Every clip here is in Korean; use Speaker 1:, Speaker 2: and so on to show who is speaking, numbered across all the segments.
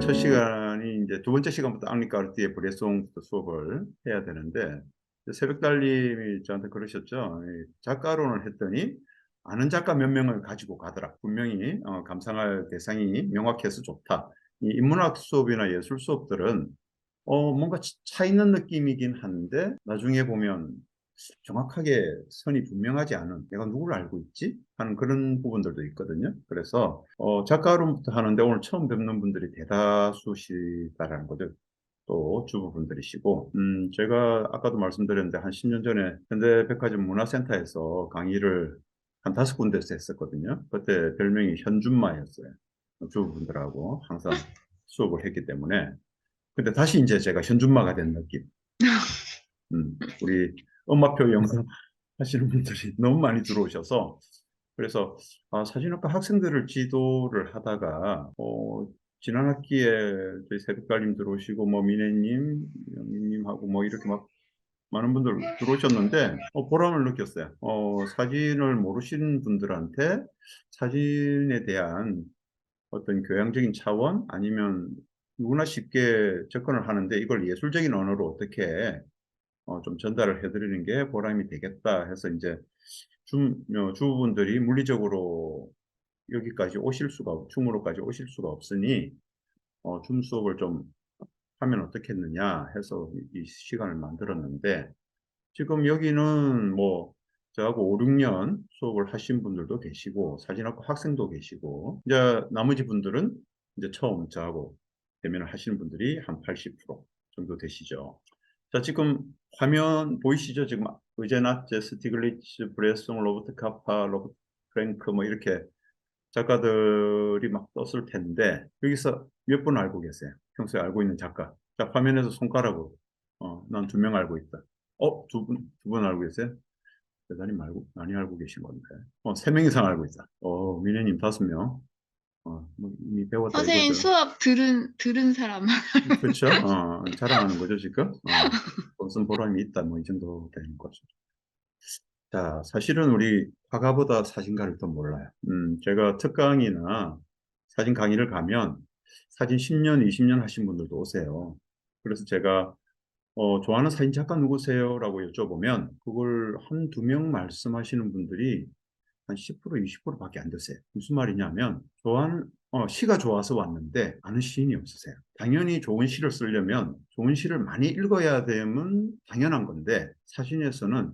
Speaker 1: 첫 시간이 이제 두 번째 시간부터 앙리카르티의 브레송부터 수업을 해야 되는데 새벽 달님이 저한테 그러셨죠. 작가론을 했더니 아는 작가 몇 명을 가지고 가더라. 분명히 감상할 대상이 명확해서 좋다. 이 인문학 수업이나 예술 수업들은 뭔가 차 있는 느낌이긴 한데 나중에 보면 정확하게 선이 분명하지 않은 내가 누구를 알고 있지? 하는 그런 부분들도 있거든요. 그래서 작가론부터 하는데 오늘 처음 뵙는 분들이 대다수시다라는 거죠. 또 주부분들이시고 제가 아까도 말씀드렸는데 한 10년 전에 현대백화점 문화센터에서 강의를 한 5군데서 했었거든요. 그때 별명이 현준마였어요. 주부분들하고 항상 수업을 했기 때문에 근데 다시 이제 제가 현준마가 된 느낌. 우리 엄마표 영상 하시는 분들이 너무 많이 들어오셔서 그래서 사진학과 학생들을 지도를 하다가 지난 학기에 저희 새벽달님 들어오시고 뭐 미래님, 영희님하고 뭐 이렇게 막 많은 분들 들어오셨는데 보람을 느꼈어요. 사진을 모르시는 분들한테 사진에 대한 어떤 교양적인 차원 아니면 누구나 쉽게 접근을 하는데 이걸 예술적인 언어로 어떻게 좀 전달을 해드리는 게 보람이 되겠다 해서 이제 주부분들이 물리적으로 여기까지 오실 수가 충무로까지 오실 수가 없으니 줌 수업을 좀 하면 어떻겠느냐 해서 이 시간을 만들었는데 지금 여기는 뭐 저하고 5, 6년 수업을 하신 분들도 계시고 사진학과 학생도 계시고 이제 나머지 분들은 이제 처음 저하고 대면을 하시는 분들이 한 80% 정도 되시죠. 자, 지금 화면 보이시죠? 지금 의제나체, 스티글리츠, 브레송, 로버트 카파, 로버트 프랭크 뭐 이렇게 작가들이 막 떴을 텐데 여기서 몇 분 알고 계세요? 평소에 알고 있는 작가. 자, 화면에서 손가락으로 난 2명 알고 있다. 두 분 알고 계세요? 대단히 많이 알고 계신 건데. 3명 이상 알고 있다. 미래님 5명. 뭐 이미 배웠다
Speaker 2: 선생님
Speaker 1: 이거죠.
Speaker 2: 수업 들은 사람.
Speaker 1: 그렇죠? 자랑하는 거죠, 지금? 무슨 보람이 있다, 뭐 이 정도 되는 거죠. 자, 사실은 우리 화가보다 사진가를 더 몰라요. 제가 특강이나 사진 강의를 가면 사진 10년, 20년 하신 분들도 오세요. 그래서 제가 좋아하는 사진 작가 누구세요? 라고 여쭤보면 그걸 한 두 명 말씀하시는 분들이 한 10%, 20%밖에 안 되세요. 무슨 말이냐면 시가 좋아서 왔는데 아는 시인이 없으세요. 당연히 좋은 시를 쓰려면 좋은 시를 많이 읽어야 되면 당연한 건데 사진에서는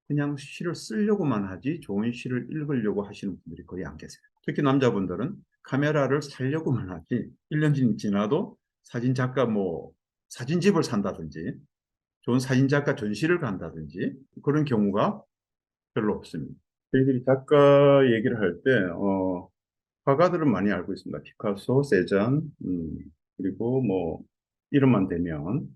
Speaker 1: 그냥 시를 쓰려고만 하지 좋은 시를 읽으려고 하시는 분들이 거의 안 계세요. 특히 남자분들은 카메라를 살려고만 하지 1년 지나도 사진 작가 뭐 사진집을 산다든지 좋은 사진 작가 전시를 간다든지 그런 경우가 별로 없습니다. 저희들이 작가 얘기를 할 때, 화가들은 많이 알고 있습니다. 피카소, 세잔, 그리고 뭐, 이름만 대면,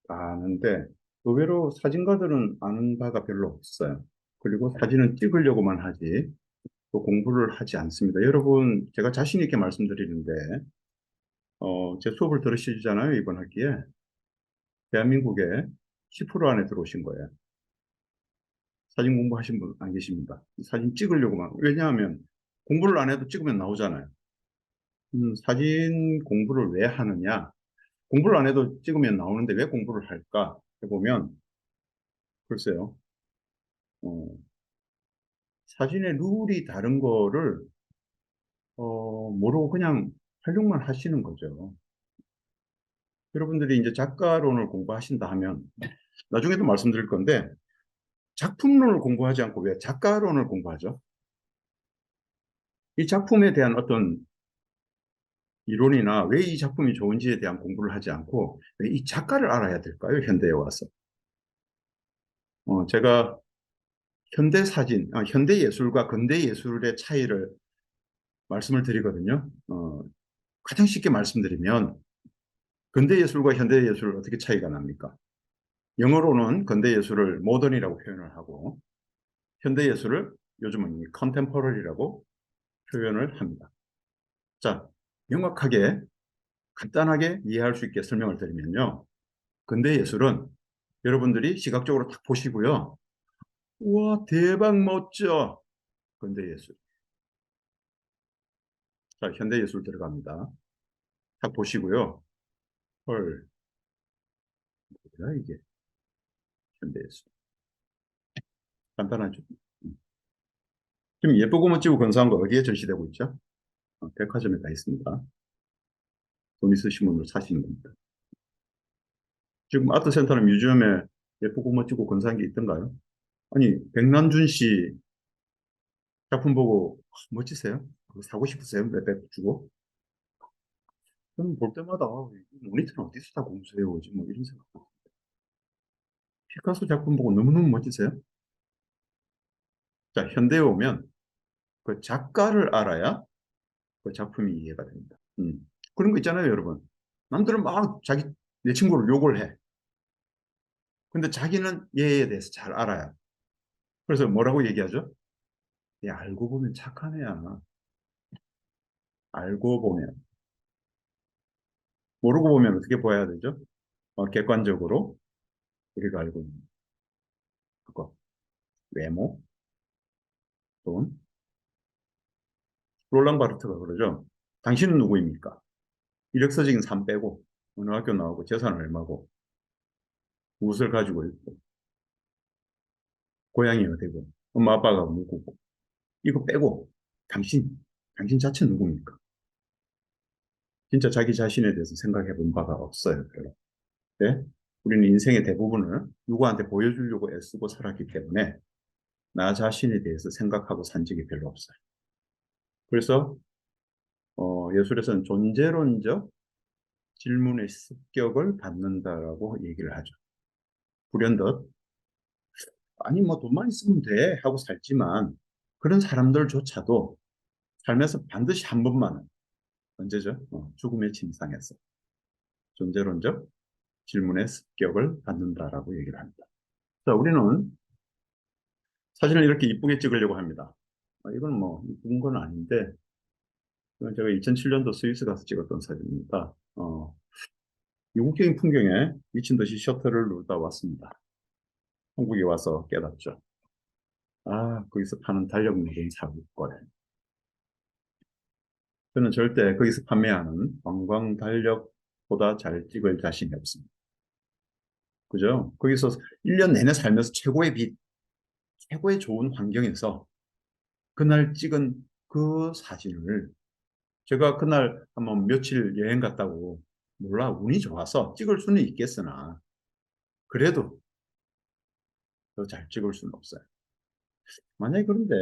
Speaker 1: 다 아는데, 의외로 사진가들은 아는 바가 별로 없어요. 그리고 사진은 찍으려고만 하지, 또 공부를 하지 않습니다. 여러분, 제가 자신 있게 말씀드리는데, 제 수업을 들으시잖아요, 이번 학기에. 대한민국에 10% 안에 들어오신 거예요. 사진 공부하신 분 안 계십니다. 사진 찍으려고만. 왜냐하면 공부를 안 해도 찍으면 나오잖아요. 사진 공부를 왜 하느냐? 공부를 안 해도 찍으면 나오는데 왜 공부를 할까? 해보면, 글쎄요. 어, 사진의 룰이 다른 거를, 모르고 그냥 활용만 하시는 거죠. 여러분들이 이제 작가론을 공부하신다 하면, 나중에도 말씀드릴 건데, 작품론을 공부하지 않고 왜 작가론을 공부하죠? 이 작품에 대한 어떤 이론이나 왜 이 작품이 좋은지에 대한 공부를 하지 않고 왜 이 작가를 알아야 될까요? 현대에 와서. 제가 현대 사진, 현대 예술과 근대 예술의 차이를 말씀을 드리거든요. 가장 쉽게 말씀드리면 근대 예술과 현대 예술 어떻게 차이가 납니까? 영어로는 근대 예술을 모던이라고 표현을 하고 현대 예술을 요즘은 컨템포러리라고 표현을 합니다. 자, 명확하게 간단하게 이해할 수 있게 설명을 드리면요. 근대 예술은 여러분들이 시각적으로 딱 보시고요. 우와, 대박 멋져. 근대 예술. 자, 현대 예술 들어갑니다. 딱 보시고요. 헐, 뭐야 이게 현대예술. 간단하죠. 음. 지금 예쁘고 멋지고 근사한 거 어디에 전시되고 있죠? 백화점에 다 있습니다. 돈 있으신 분으로 사시는 겁니다. 지금 아트센터는 뮤지엄에 예쁘고 멋지고 근사한 게 있던가요? 아니, 백남준 씨 작품 보고 멋지세요? 그거 사고 싶으세요? 몇백 주고? 저는 볼 때마다 이 모니터는 어디서 다 공수해 오지? 뭐 이런 생각. 피카소 작품 보고 너무너무 멋지세요? 자, 현대에 오면 그 작가를 알아야 그 작품이 이해가 됩니다. 그런 거 있잖아요, 여러분. 남들은 막 내 친구를 욕을 해. 근데 자기는 얘에 대해서 잘 알아요. 그래서 뭐라고 얘기하죠? 얘 알고 보면 착한 애야. 알고 보면. 모르고 보면 어떻게 봐야 되죠? 객관적으로 우리가 알고 있는 그거. 외모, 돈. 롤랑 바르트가 그러죠. 당신은 누구입니까? 이력서적인 삶 빼고, 어느 학교 나오고, 재산 얼마고, 무엇을 가지고 있고, 고향이 어디고, 엄마 아빠가 누구고, 이거 빼고, 당신 자체 누굽니까? 진짜 자기 자신에 대해서 생각해 본 바가 없어요, 별로. 네? 우리는 인생의 대부분을 누구한테 보여주려고 애쓰고 살았기 때문에 나 자신에 대해서 생각하고 산 적이 별로 없어요. 그래서 예술에서는 존재론적 질문의 습격을 받는다라고 얘기를 하죠. 불현듯 아니 뭐 돈만 있으면 돼 하고 살지만 그런 사람들조차도 삶에서 반드시 한 번만은 언제죠? 죽음의 침상에서 존재론적 질문의 습격을 받는다라고 얘기를 합니다. 자, 우리는 사진을 이렇게 이쁘게 찍으려고 합니다. 이건 뭐 이쁜 건 아닌데 이건 제가 2007년도 스위스 가서 찍었던 사진입니다. 이국적인 풍경에 미친 듯이 셔터를 누르다 왔습니다. 한국에 와서 깨닫죠. 아, 거기서 파는 달력 먹은 사고거래. 저는 절대 거기서 판매하는 관광 달력보다 잘 찍을 자신이 없습니다. 그죠? 거기서 1년 내내 살면서 최고의 빛, 최고의 좋은 환경에서 그날 찍은 그 사진을 제가 그날 한번 며칠 여행 갔다고 몰라 운이 좋아서 찍을 수는 있겠으나 그래도 더 잘 찍을 수는 없어요. 만약에 그런데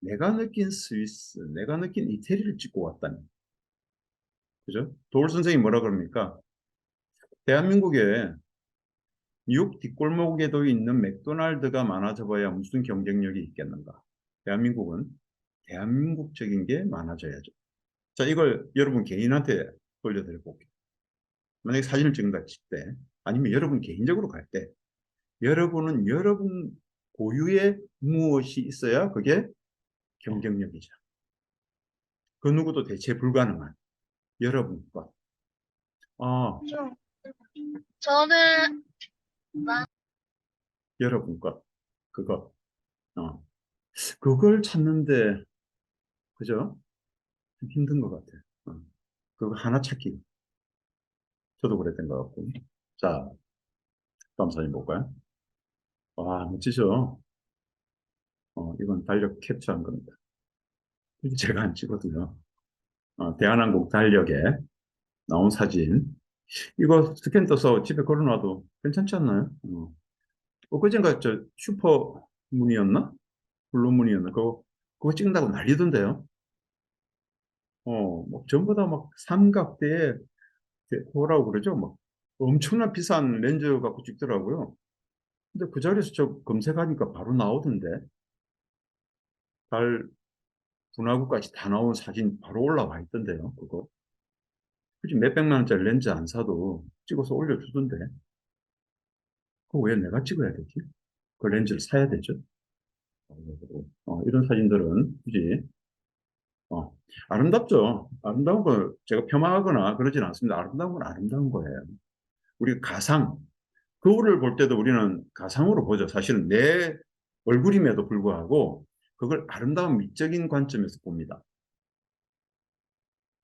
Speaker 1: 내가 느낀 스위스, 내가 느낀 이태리를 찍고 왔다면 그죠? 도울 선생이 뭐라 그럽니까? 대한민국에 뉴욕 뒷골목에도 있는 맥도날드가 많아져 봐야 무슨 경쟁력이 있겠는가? 대한민국은 대한민국적인 게 많아져야죠. 자, 이걸 여러분 개인한테 돌려드려 볼게요. 만약에 사진을 찍는다 칠 때, 아니면 여러분 개인적으로 갈 때, 여러분은 여러분 고유의 무엇이 있어야 그게 경쟁력이죠. 그 누구도 대체 불가능한 여러분과, 아,
Speaker 2: 저는
Speaker 1: 여러분과, 그거, 어, 그걸 찾는데, 그죠? 좀 힘든 것 같아요. 그거 하나 찾기. 저도 그랬던 것 같고. 자, 다음 사진 볼까요? 와, 멋지죠? 이건 달력 캡처한 겁니다. 이게 제가 안 찍거든요. 대한항공 달력에 나온 사진. 이거 스캔 떠서 집에 걸어놔도 괜찮지 않나요? 그젠가 저 슈퍼문이었나? 블루문이었나? 그거 찍는다고 난리던데요. 뭐 전부 다 막 삼각대에 뭐라고 그러죠? 막 엄청난 비싼 렌즈 갖고 찍더라고요. 근데 그 자리에서 저 검색하니까 바로 나오던데. 달 분화구까지 다 나온 사진 바로 올라와 있던데요. 그거. 굳이 몇백만 원짜리 렌즈 안 사도 찍어서 올려주던데. 그거 왜 내가 찍어야 되지? 그 렌즈를 사야 되죠? 이런 사진들은 굳이 어, 아름답죠. 아름다운 걸 제가 폄하하거나 그러진 않습니다. 아름다운 건 아름다운 거예요. 우리 가상, 거울을 볼 때도 우리는 가상으로 보죠. 사실은 내 얼굴임에도 불구하고 그걸 아름다운 미적인 관점에서 봅니다.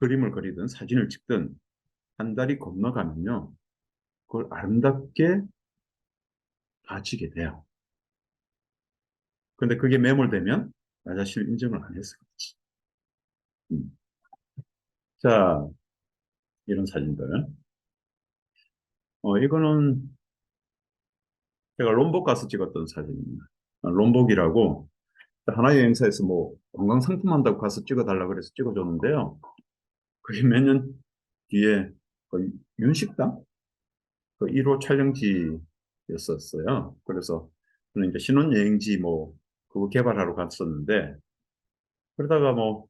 Speaker 1: 그림을 그리든 사진을 찍든 한 달이 건너가면요. 그걸 아름답게 봐지게 돼요. 근데 그게 매몰되면 나 자신을 인정을 안 해서 그렇지. 음. 자, 이런 사진들. 이거는 제가 롬복 가서 찍었던 사진입니다. 롬복이라고 하나여행사에서 뭐 관광 상품 한다고 가서 찍어달라 그래서 찍어줬는데요. 그게 몇 년 뒤에 그 윤식당 그 1호 촬영지였었어요. 그래서 저는 이제 신혼여행지 뭐 그거 개발하러 갔었는데 그러다가 뭐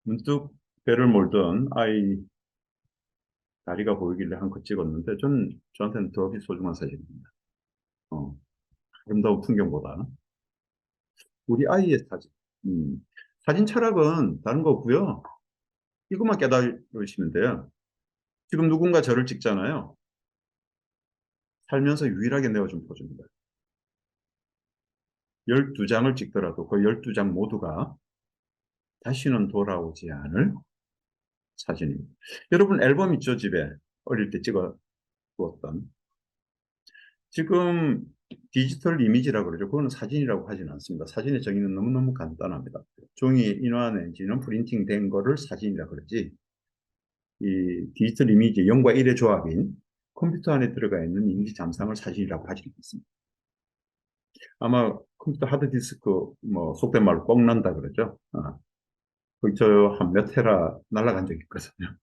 Speaker 1: 문득 배를 몰던 아이 다리가 보이길래 한 컷 찍었는데 저한테는 더 소중한 사진입니다. 어, 아름다운 풍경보다 우리 아이의 사진. 음, 사진 철학은 다른 거 없고요. 이것만 깨달으시면 돼요. 지금 누군가 저를 찍잖아요. 살면서 유일하게 내어준 포즈입니다. 12장을 찍더라도 그 12장 모두가 다시는 돌아오지 않을 사진입니다. 여러분 앨범 있죠, 집에? 어릴 때 찍어 두었던. 지금 디지털 이미지라고 그러죠. 그거는 사진이라고 하진 않습니다. 사진의 정의는 너무너무 간단합니다. 종이 인화 내지는 프린팅 된 거를 사진이라고 그러지. 이 디지털 이미지 0과 1의 조합인 컴퓨터 안에 들어가 있는 이미지 잠상을 사진이라고 하지 않습니다. 아마 컴퓨터 하드디스크 뭐 속된 말로 뻥 난다 그러죠. 거기 저 한 몇 테라 날아간 적이 있거든요.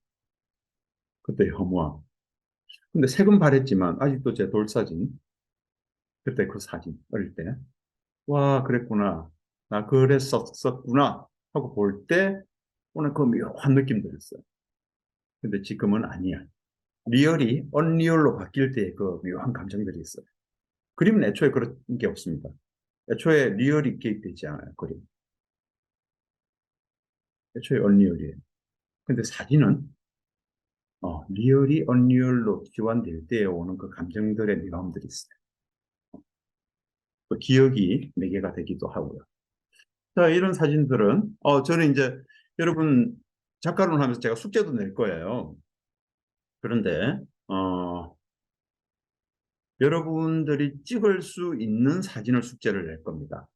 Speaker 1: 그때 허무함. 근데 세금 발했지만 아직도 제 돌사진, 그때 그 사진 어릴 때, 와 그랬구나, 나 그랬었구나 하고 볼 때 오늘 그 묘한 느낌 들었어요. 근데 지금은 아니야. 리얼이 언리얼로 바뀔 때 그 묘한 감정들이 있어요. 그림은 애초에 그런 게 없습니다. 애초에 리얼이 개입되지 않아요. 그림. 애초에 언리얼이에요. 근데 사진은 리얼이 언리얼로 교환될 때 오는 그 감정들의 묘함들이 있어요. 또 기억이 매개가 되기도 하고요. 자, 이런 사진들은 저는 이제 여러분 작가론 하면서 제가 숙제도 낼 거예요. 그런데 여러분들이 찍을 수 있는 사진을 숙제를 낼 겁니다.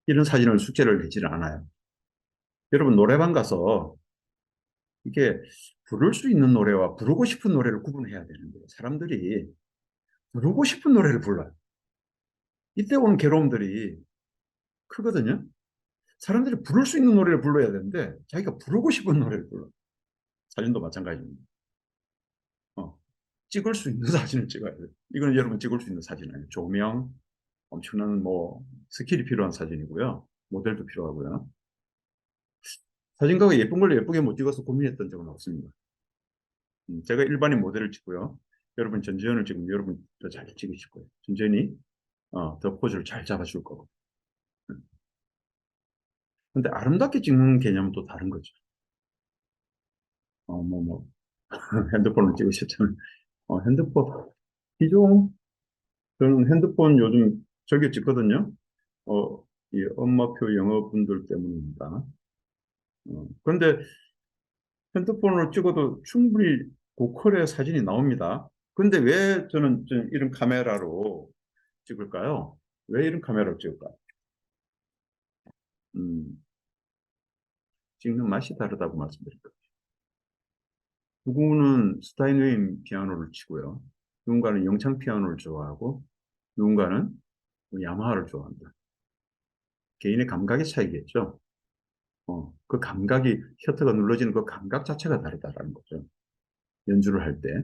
Speaker 1: 이런 사진을 숙제를 내지는 않아요. 여러분 노래방 가서 이게 부를 수 있는 노래와 부르고 싶은 노래를 구분해야 되는데 사람들이 부르고 싶은 노래를 불러요. 이때 오는 괴로움들이 크거든요. 사람들이 부를 수 있는 노래를 불러야 되는데 자기가 부르고 싶은 노래를 불러. 사진도 마찬가지입니다. 어, 찍을 수 있는 사진을 찍어야 돼요. 이건 여러분 찍을 수 있는 사진 아니에요. 조명, 엄청난 뭐 스킬이 필요한 사진이고요. 모델도 필요하고요. 사진가가 예쁜 걸 예쁘게 못 찍어서 고민했던 적은 없습니다. 제가 일반인 모델을 찍고요. 여러분 전지현을 찍으면 여러분 더 잘 찍으실 거예요. 전지현이 더 포즈를 잘 잡아줄 거고. 근데 아름답게 찍는 개념은 또 다른 거죠. 뭐, 핸드폰을 찍으셨잖아요. 핸드폰, 기종, 저는 핸드폰 요즘 즐겨 찍거든요. 이 엄마표 영어분들 때문입니다. 그런데 핸드폰으로 찍어도 충분히 고퀄의 사진이 나옵니다. 근데 왜 저는 이런 카메라로 찍을까요? 왜 이런 카메라로 찍을까요? 음, 찍는 맛이 다르다고 말씀드릴게요. 누구는 스타인웨이 피아노를 치고요. 누군가는 영창 피아노를 좋아하고 누군가는 뭐 야마하를 좋아한다. 개인의 감각의 차이겠죠. 그 감각이 셔터가 눌러지는 그 감각 자체가 다르다라는 거죠. 연주를 할 때.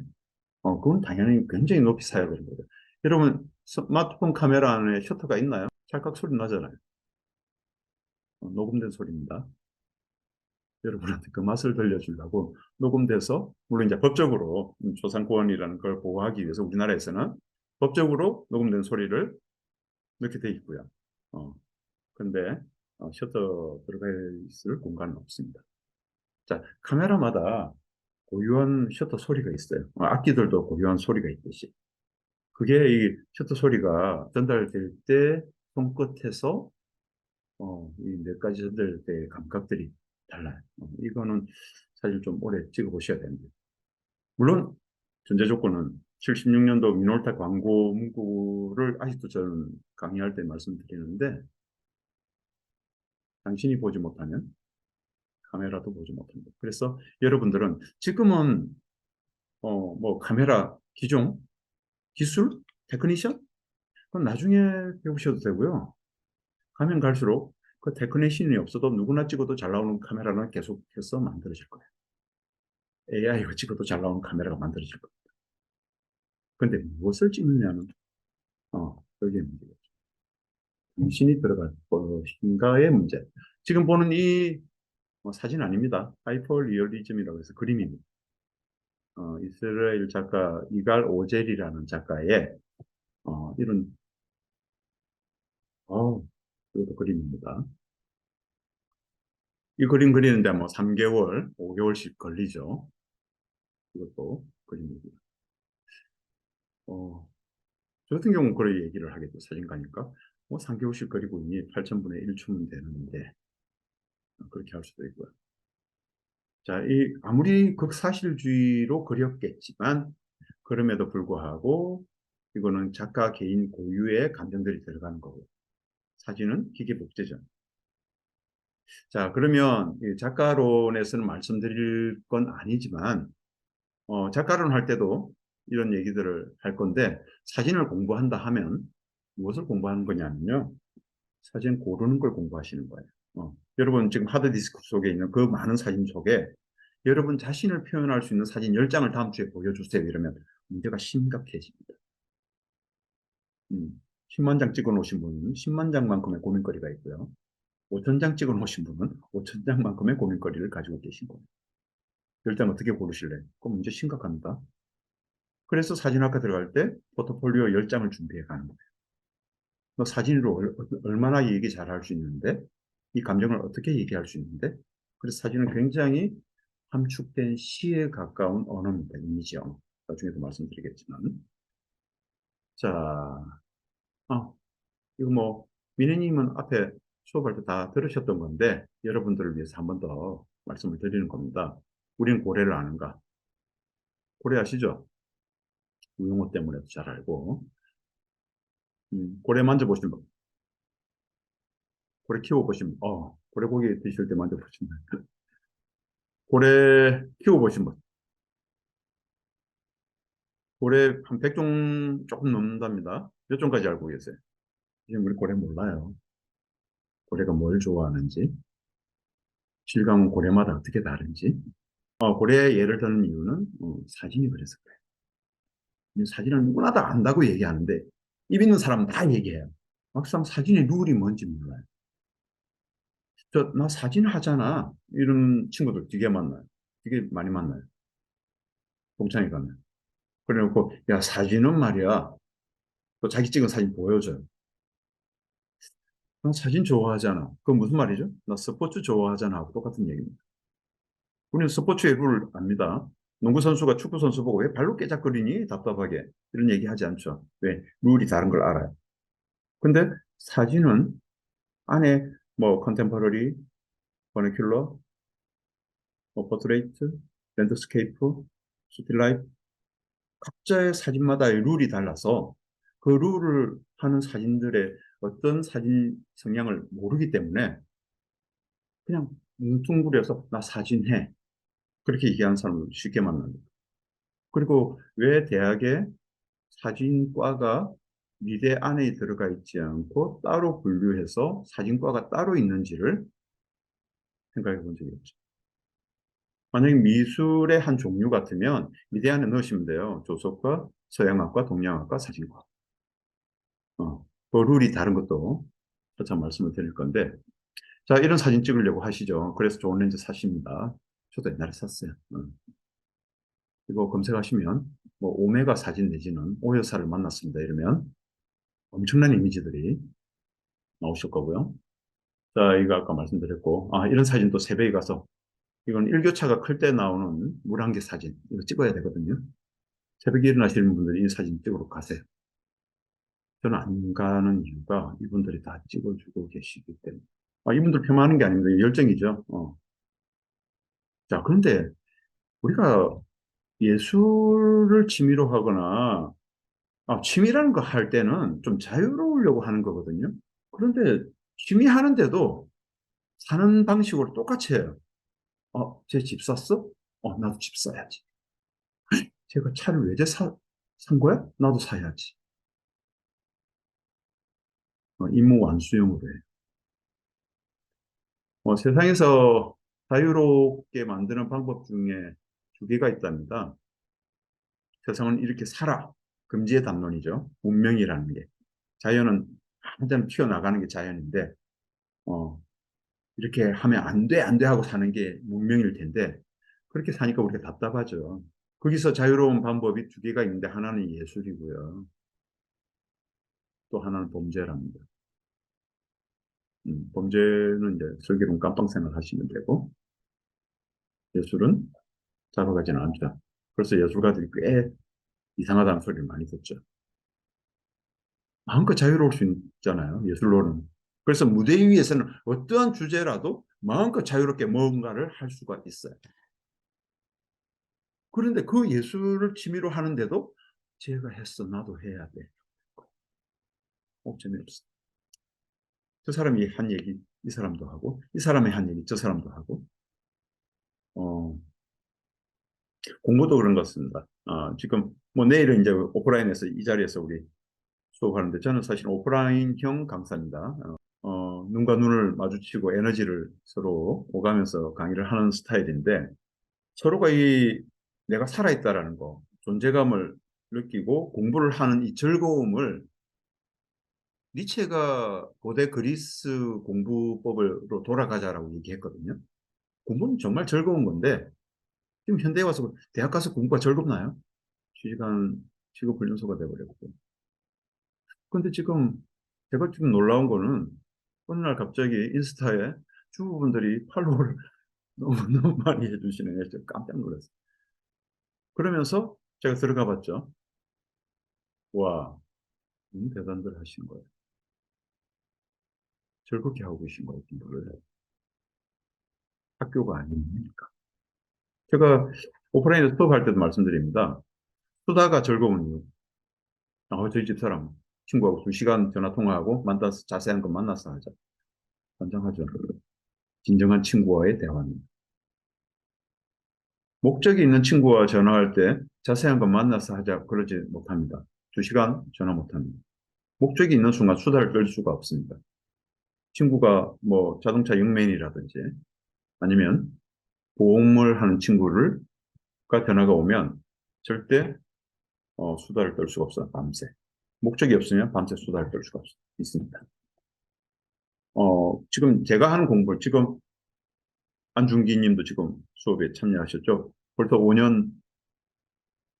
Speaker 1: 그건 당연히 굉장히 높이 사야 되는 거죠. 여러분, 스마트폰 카메라 안에 셔터가 있나요? 찰칵 소리 나잖아요. 녹음된 소리입니다. 여러분한테 그 맛을 들려주려고 녹음돼서, 물론 이제 법적으로 초상권이라는 걸 보호하기 위해서 우리나라에서는 법적으로 녹음된 소리를 넣게 돼 있고요. 근데 셔터 들어가 있을 공간은 없습니다. 자, 카메라마다 고유한 셔터 소리가 있어요. 악기들도 고유한 소리가 있듯이. 그게 이 셔터 소리가 전달될 때 손끝에서 이 몇 가지 전달될 때 감각들이 달라요. 이거는 사실 좀 오래 찍어 보셔야 됩니다. 물론 전제 조건은 76년도 미놀타 광고 문구를 아직도 저는 강의할 때 말씀드리는데 당신이 보지 못하면 카메라도 보지 못한다. 그래서 여러분들은 지금은 뭐 카메라 기종, 기술, 테크니션 그건 나중에 배우셔도 되고요. 가면 갈수록 그 테크니션이 없어도 누구나 찍어도 잘 나오는 카메라는 계속해서 만들어질 거예요. AI가 찍어도 잘 나오는 카메라가 만들어질 거예요. 근데 무엇을 찍느냐는 그게 문제죠. 당신이 들어갈 것인가의 문제. 지금 보는 이 사진 아닙니다. 하이퍼 리얼리즘이라고 해서 그림입니다. 이스라엘 작가 이갈 오젤이라는 작가의 이런 이것도 그림입니다. 이 그림 그리는데 뭐 3개월, 5개월씩 걸리죠. 이것도 그림입니다. 저 같은 경우는 그런 얘기를 하겠죠. 사진가니까. 뭐 3개월씩 그리고 이미 8,000분의 1초면 되는데 그렇게 할 수도 있고요. 자, 아무리 극사실주의로 그렸겠지만 그럼에도 불구하고 이거는 작가 개인 고유의 감정들이 들어가는 거고 사진은 기계 복제죠. 자, 그러면 이 작가론에서는 말씀드릴 건 아니지만 작가론 할 때도 이런 얘기들을 할 건데 사진을 공부한다 하면 무엇을 공부하는 거냐면요. 사진 고르는 걸 공부하시는 거예요. 여러분 지금 하드디스크 속에 있는 그 많은 사진 속에 여러분 자신을 표현할 수 있는 사진 10장을 다음 주에 보여주세요. 이러면 문제가 심각해집니다. 10만 장 찍어 놓으신 분은 10만 장만큼의 고민거리가 있고요. 5천 장 찍어 놓으신 분은 5천 장만큼의 고민거리를 가지고 계신 거예요. 10장 어떻게 고르실래요? 그 문제 심각합니다. 그래서 사진학과 들어갈 때 포트폴리오 10장을 준비해 가는 거예요. 너 사진으로 얼마나 얘기 잘할 수 있는데 이 감정을 어떻게 얘기할 수 있는데 그래서 사진은 굉장히 함축된 시에 가까운 언어입니다. 이미지 언어. 나중에도 말씀드리겠지만 자, 이거 뭐 미니님은 앞에 수업할 때 다 들으셨던 건데 여러분들을 위해서 한 번 더 말씀을 드리는 겁니다. 우리는 고래를 아는가? 고래 아시죠? 우용어 때문에도 잘 알고 고래 만져보신 분, 고래 키워보신 분, 고래 고기 드실 때 만져보신 분, 고래 키워보신 분, 고래 한 100종 조금 넘는답니다. 몇 종까지 알고 계세요? 지금 우리 고래 몰라요. 고래가 뭘 좋아하는지, 질감은 고래마다 어떻게 다른지. 고래 예를 드는 이유는 사진이 그래서 그래요. 사진을 누구나 다 안다고 얘기하는데 입 있는 사람은 다 얘기해요. 막상 사진의 룰이 뭔지 몰라요. 나 사진 하잖아. 이런 친구들 되게 만나요. 되게 많이 만나요. 동창회 가면. 그래놓고 야 사진은 말이야. 또 자기 찍은 사진 보여줘요. 나 사진 좋아하잖아. 그건 무슨 말이죠? 나 스포츠 좋아하잖아 하고 똑같은 얘기입니다. 우리는 스포츠의 룰을 압니다. 농구 선수가 축구 선수 보고 왜 발로 깨작거리니? 답답하게. 이런 얘기 하지 않죠. 왜? 룰이 다른 걸 알아요. 근데 사진은 안에 뭐 컨템퍼러리, 버너큘러, 뭐 포트레이트, 랜드스케이프, 스틸라이프 각자의 사진마다의 룰이 달라서 그 룰을 하는 사진들의 어떤 사진 성향을 모르기 때문에 그냥 뭉뚱그려서 나 사진해 그렇게 얘기하는 사람을 쉽게 만납니다. 그리고 왜 대학에 사진과가 미대 안에 들어가 있지 않고 따로 분류해서 사진과가 따로 있는지를 생각해 본 적이 없죠. 만약에 미술의 한 종류 같으면 미대 안에 넣으시면 돼요. 조석과 서양학과, 동양학과, 사진과. 그 룰이 다른 것도 차차 말씀을 드릴 건데, 자, 이런 사진 찍으려고 하시죠. 그래서 좋은 렌즈 사십니다. 저도 옛날에 샀어요. 이거 검색하시면, 뭐, 오메가 사진 내지는 오여사를 만났습니다. 이러면 엄청난 이미지들이 나오실 거고요. 자, 이거 아까 말씀드렸고, 이런 사진도 새벽에 가서, 이건 일교차가 클 때 나오는 물안개 사진. 이거 찍어야 되거든요. 새벽에 일어나시는 분들이 이 사진 찍으러 가세요. 저는 안 가는 이유가 이분들이 다 찍어주고 계시기 때문에. 이분들 폄하하는 게 아닙니다. 열정이죠. 자, 그런데 우리가 예술을 취미로 하거나, 취미라는 거 할 때는 좀 자유로우려고 하는 거거든요. 그런데 취미 하는데도 사는 방식으로 똑같이 해요. 쟤 집 샀어? 나도 집 사야지. 제가 차를 산 거야? 나도 사야지. 임무완수용으로 해. 세상에서 자유롭게 만드는 방법 중에 두 개가 있답니다. 세상은 이렇게 살아. 금지의 담론이죠. 문명이라는 게. 자연은 한참 튀어나가는 게 자연인데, 어, 이렇게 하면 안 돼, 안 돼 하고 사는 게 문명일 텐데, 그렇게 사니까 우리가 답답하죠. 거기서 자유로운 방법이 두 개가 있는데, 하나는 예술이고요. 또 하나는 범죄랍니다. 범죄는 이제 슬기로운 깜빵생활 하시면 되고, 예술은 잡아가지는 않죠. 그래서 예술가들이 꽤 이상하다는 소리를 많이 듣죠. 마음껏 자유로울 수 있잖아요, 예술로는. 그래서 무대 위에서는 어떠한 주제라도 마음껏 자유롭게 뭔가를 할 수가 있어요. 그런데 그 예술을 취미로 하는데도 제가 했어, 나도 해야 돼. 재미없어. 저 사람이 한 얘기 이 사람도 하고, 이 사람이 한 얘기 저 사람도 하고, 어, 공부도 그런 것 같습니다. 지금 뭐 내일은 이제 오프라인에서 이 자리에서 우리 수업하는데 저는 사실 오프라인형 강사입니다. 눈과 눈을 마주치고 에너지를 서로 오가면서 강의를 하는 스타일인데 서로가 내가 살아있다라는 거, 존재감을 느끼고 공부를 하는 이 즐거움을 니체가 고대 그리스 공부법으로 돌아가자라고 얘기했거든요. 공부는 정말 즐거운 건데 지금 현대에 와서 대학 가서 공부가 즐겁나요? 시간 직업 훈련소가 돼버렸고. 근데 지금 제가 지금 놀라운 거는 어느 날 갑자기 인스타에 주부분들이 팔로우를 너무 많이 해주시네. 저 깜짝 놀랐어요. 그러면서 제가 들어가 봤죠. 와, 너무 대단들 하신 거예요. 즐겁게 하고 계신 거예요, 공부를. 학교가 아니니까. 제가 오프라인에서 수업할 때도 말씀드립니다. 수다가 즐거운 이유. 저희 집사람, 친구하고 2시간 전화 통화하고 만나서 자세한 거 만나서 하자. 반장하죠. 진정한 친구와의 대화입니다. 목적이 있는 친구와 전화할 때 자세한 거 만나서 하자 그러지 못합니다. 2시간 전화 못합니다. 목적이 있는 순간 수다를 떨 수가 없습니다. 친구가 뭐 자동차 용매인이라든지 아니면 보험을 하는 친구가 전화가 오면 절대 수다를 떨 수가 없어요. 밤새. 목적이 없으면 밤새 수다를 떨 수가 있습니다. 지금 제가 하는 공부, 지금 안중기 님도 지금 수업에 참여하셨죠? 벌써 5년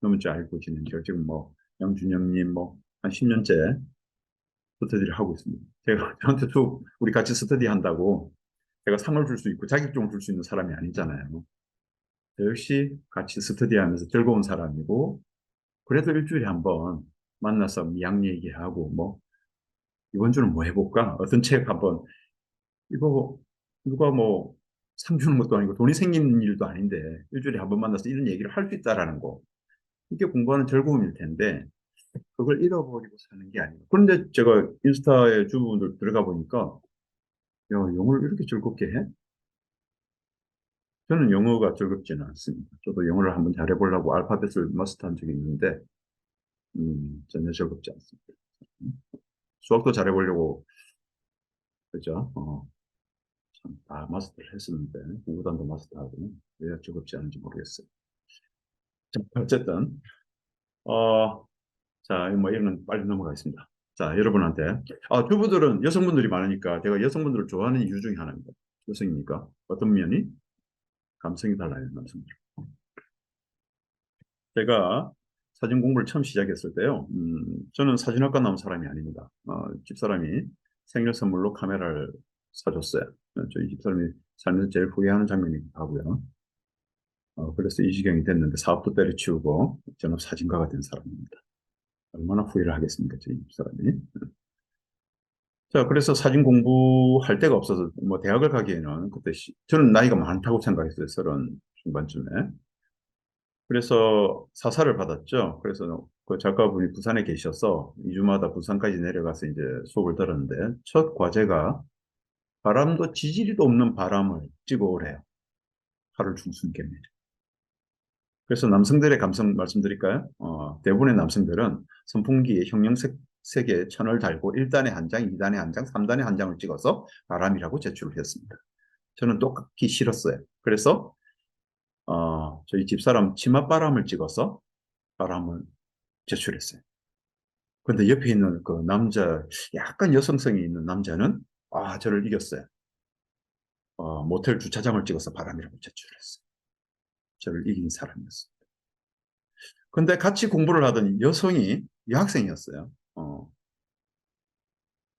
Speaker 1: 넘은지 알고 지내죠. 지금 뭐 양준영 님 뭐 한 10년째 스터디를 하고 있습니다. 제가 저한테 쭉 우리 같이 스터디 한다고 제가 상을 줄 수 있고 자격증을 줄 수 있는 사람이 아니잖아요. 저 역시 같이 스터디하면서 즐거운 사람이고 그래도 일주일에 한 번 만나서 미양 얘기하고 뭐 이번 주는 뭐 해볼까? 어떤 책 한번 이거 누가 뭐 상 주는 것도 아니고 돈이 생기는 일도 아닌데 일주일에 한 번 만나서 이런 얘기를 할 수 있다라는 거 이게 공부하는 즐거움일 텐데 그걸 잃어버리고 사는 게 아니에요. 그런데 제가 인스타에 주부분들 들어가 보니까 야, 영어를 이렇게 즐겁게 해? 저는 영어가 즐겁지는 않습니다. 저도 영어를 한번 잘해보려고 알파벳을 마스터한 적이 있는데 전혀 즐겁지 않습니다. 수학도 잘해보려고 그죠? 참, 다 마스터를 했었는데 공부단도 마스터하고 왜 즐겁지 않은지 모르겠어요. 자, 어쨌든 자, 뭐 이런 빨리 넘어가겠습니다. 자, 여러분한테 주부들은 여성분들이 많으니까 제가 여성분들을 좋아하는 이유 중에 하나입니다. 여성이니까 어떤 면이 감성이 달라요, 남성들. 제가 사진 공부를 처음 시작했을 때요. 저는 사진학과 나온 사람이 아닙니다. 집사람이 생일 선물로 카메라를 사줬어요. 저희 집사람이 살면서 제일 후회하는 장면이기도 하고요. 그래서 이 지경이 됐는데 사업도 때려치우고 저는 사진가가 된 사람입니다. 얼마나 후회를 하겠습니까, 저희 집사람이. 자, 그래서 사진 공부할 데가 없어서 뭐 대학을 가기에는 그때 저는 나이가 많다고 생각했어요. 30 중반쯤에. 그래서 사사를 받았죠. 그래서 그 작가분이 부산에 계셔서 2주마다 부산까지 내려가서 이제 수업을 들었는데 첫 과제가 바람도 지지리도 없는 바람을 찍어오래요. 하루 중순경에. 그래서 남성들의 감성 말씀드릴까요? 대부분의 남성들은 선풍기에 형형색색의 천을 달고 1단에 한 장, 2단에 한 장, 3단에 한 장을 찍어서 바람이라고 제출을 했습니다. 저는 똑같기 싫었어요. 그래서 저희 집사람 치맛바람을 찍어서 바람을 제출했어요. 근데 옆에 있는 그 남자, 약간 여성성이 있는 남자는 저를 이겼어요. 모텔 주차장을 찍어서 바람이라고 제출했어요. 저를 이긴 사람이었어요. 근데 같이 공부를 하던 여성이 여학생이었어요.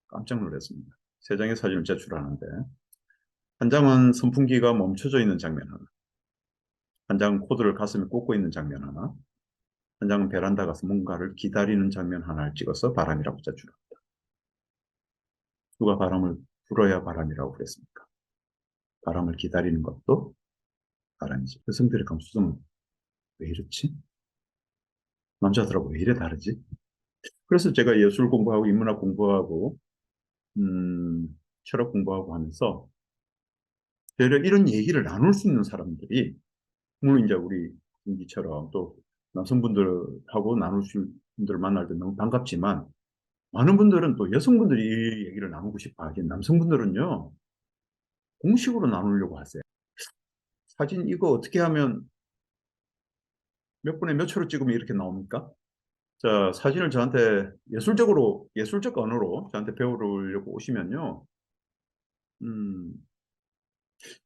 Speaker 1: 깜짝 놀랐습니다. 세 장의 사진을 제출하는데 한 장은 선풍기가 멈춰져 있는 장면 하나, 한 장은 코드를 가슴에 꽂고 있는 장면 하나, 한 장은 베란다 가서 뭔가를 기다리는 장면 하나를 찍어서 바람이라고 제출합니다. 누가 바람을 불어야 바람이라고 그랬습니까? 바람을 기다리는 것도 바람이지. 여성들의 감수성은 왜 이렇지? 남자들하고 왜 이래 다르지? 그래서 제가 예술 공부하고 인문학 공부하고 철학 공부하고 하면서 되려 이런 얘기를 나눌 수 있는 사람들이 물론 이제 우리 김기처럼 또 남성분들하고 나눌 수 있는 분들을 만날 때 너무 반갑지만 많은 분들은 또 여성분들이 이 얘기를 나누고 싶어 하긴 남성분들은요 공식으로 나누려고 하세요. 사진 이거 어떻게 하면 몇 분에 몇 초로 찍으면 이렇게 나옵니까? 자, 사진을 저한테 예술적 언어로 저한테 배우려고 오시면요. 음,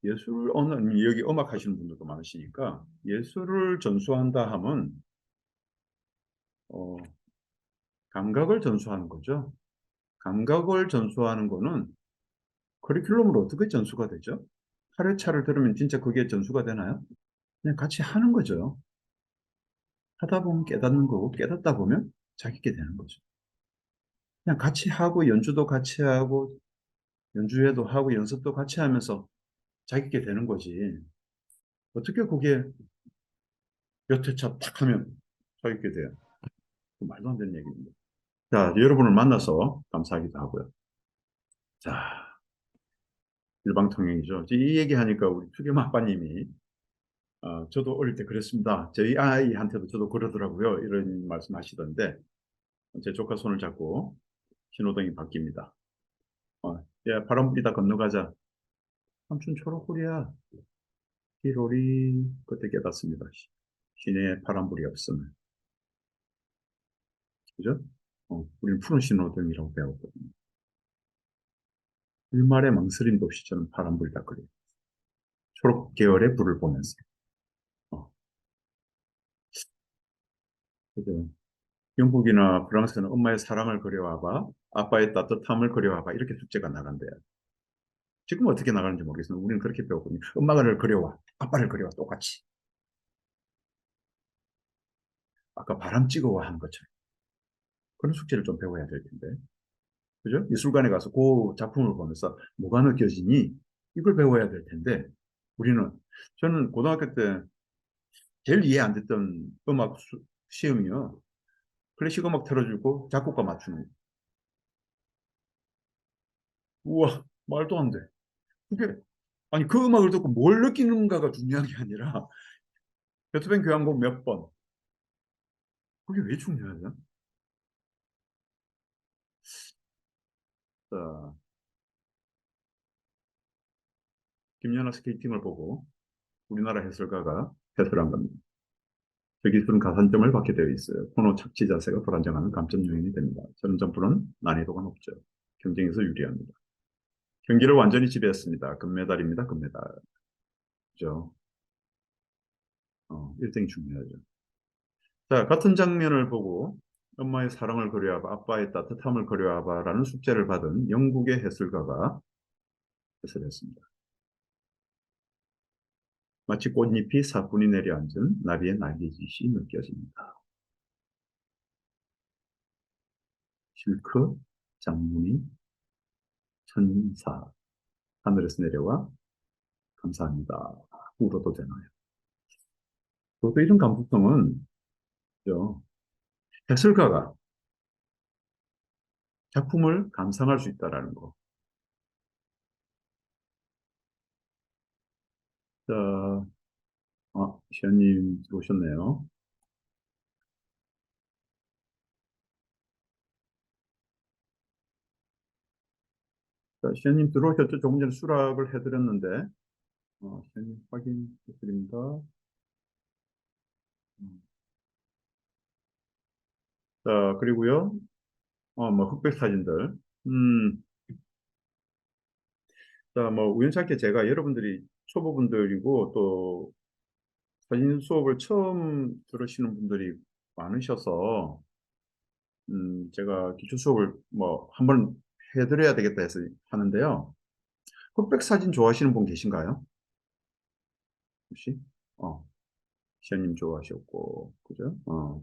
Speaker 1: 예술 언어, 여기 음악 하시는 분들도 많으시니까 예술을 전수한다 하면 어, 감각을 전수하는 거죠. 감각을 전수하는 거는 커리큘럼으로 어떻게 전수가 되죠? 8회차를 들으면 진짜 그게 전수가 되나요? 그냥 같이 하는 거죠. 하다 보면 깨닫는 거고 깨닫다 보면 자기게 되는 거죠. 그냥 같이 하고 연주도 같이 하고 연주회도 하고 연습도 같이 하면서 자기게 되는 거지. 어떻게 그게 몇 회차 딱 하면 자기게 돼요? 말도 안 되는 얘기입니다. 자, 여러분을 만나서 감사하기도 하고요. 자, 일방통행이죠. 이 얘기하니까 우리 추겸 아빠님이 저도 어릴 때 그랬습니다. 저희 아이한테도 저도 그러더라고요. 이런 말씀 하시던데 제 조카 손을 잡고 신호등이 바뀝니다. 야, 바람 불이다 건너가자. 삼촌 초록불이야. 기로리 그때 깨닫습니다. 시내에 파란불이 없음을. 그죠? 우리는 푸른 신호등이라고 배웠거든요. 일말의 망설임도 없이 저는 파란불이다 그래요. 초록 계열의 불을 보면서. 어, 그죠? 영국이나 프랑스는 엄마의 사랑을 그려와봐, 아빠의 따뜻함을 그려와봐 이렇게 숙제가 나간대요. 지금 어떻게 나가는지 모르겠어요. 우리는 그렇게 배웠거든요. 엄마를 그려와, 아빠를 그려와 똑같이. 아까 바람 찍어와 한 것처럼. 그런 숙제를 좀 배워야 될 텐데. 그죠? 미술관에 가서 그 작품을 보면서 뭐가 느껴지니? 이걸 배워야 될 텐데, 우리는, 저는 고등학교 때 제일 이해 안 됐던 시험이요. 클래식 음악 틀어주고 작곡가 맞추는 거. 우와, 말도 안 돼. 그게, 아니, 그 음악을 듣고 뭘 느끼는가가 중요한 게 아니라, 베토벤 교향곡 몇 번. 그게 왜 중요하냐? 자, 김연아 스케이팅을 보고 우리나라 해설가가 해설한 겁니다. 저 기술은 가산점을 받게 되어 있어요. 코너 착지 자세가 불안정하면 감점 요인이 됩니다. 저런 점프는 난이도가 높죠. 경쟁에서 유리합니다. 경기를 완전히 지배했습니다. 금메달입니다. 금메달. 그죠? 1등이 중요하죠. 자, 같은 장면을 보고 엄마의 사랑을 그려와봐, 아빠의 따뜻함을 그려와봐라는 숙제를 받은 영국의 해설가가 해설했습니다. 마치 꽃잎이 사뿐히 내려앉은 나비의 날개짓이 느껴집니다. 실크, 장문이, 천사, 하늘에서 내려와 감사합니다. 울어도 되나요? 또 이런 감수성은 죠. 해설가가 작품을 감상할 수 있다라는 거. 자, 시연님 들어오셨네요. 자, 시연님 들어오셨죠? 조금 전에 수락을 해드렸는데, 시연님 확인해드립니다. 음. 자, 그리고요, 뭐, 흑백 사진들. 음, 자, 뭐, 우연찮게 제가 여러분들이 초보분들이고, 또, 사진 수업을 처음 들으시는 분들이 많으셔서, 제가 기초 수업을 뭐, 한번 해드려야 되겠다 해서 하는데요. 흑백 사진 좋아하시는 분 계신가요? 혹시? 어, 시아님 좋아하셨고, 그죠?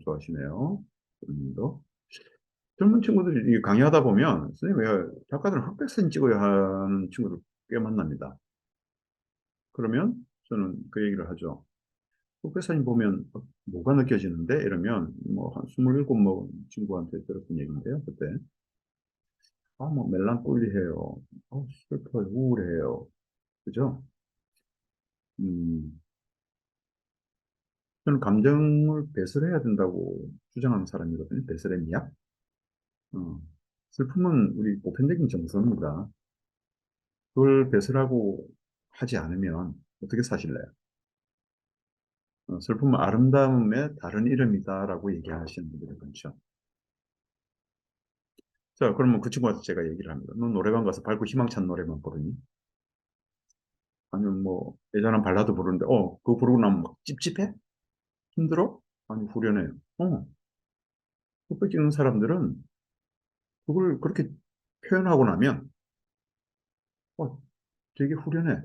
Speaker 1: 좋아하시네요. 님도 젊은 친구들이 이 강의하다 보면, 선생님, 왜 작가들은 흑백 사진 찍어야 하는 친구들 꽤 만납니다. 그러면 저는 그 얘기를 하죠. 흑백 사진 보면 뭐가 느껴지는데? 이러면 뭐 한 27 뭐 친구한테 들었던 얘기인데요. 그때. 뭐 멜랑콜리해요. 슬퍼요. 우울해요. 그죠? 음, 저는 감정을 배설해야 된다고 주장하는 사람이거든요. 배설의 미학. 어, 슬픔은 우리 보편적인 정서입니다. 그걸 배설하고 하지 않으면 어떻게 사실래요? 슬픔은 아름다움의 다른 이름이다라고 얘기하시는 분들이 많죠. 자, 그러면 그 친구한테 제가 얘기를 합니다. 너 노래방 가서 밝고 희망찬 노래만 부르니? 아니면 뭐 예전한 발라드 부르는데, 그거 부르고 나면 막 찝찝해? 힘들어? 아니, 후련해요. 흑백 찍는 사람들은 그걸 그렇게 표현하고 나면, 어, 되게 후련해.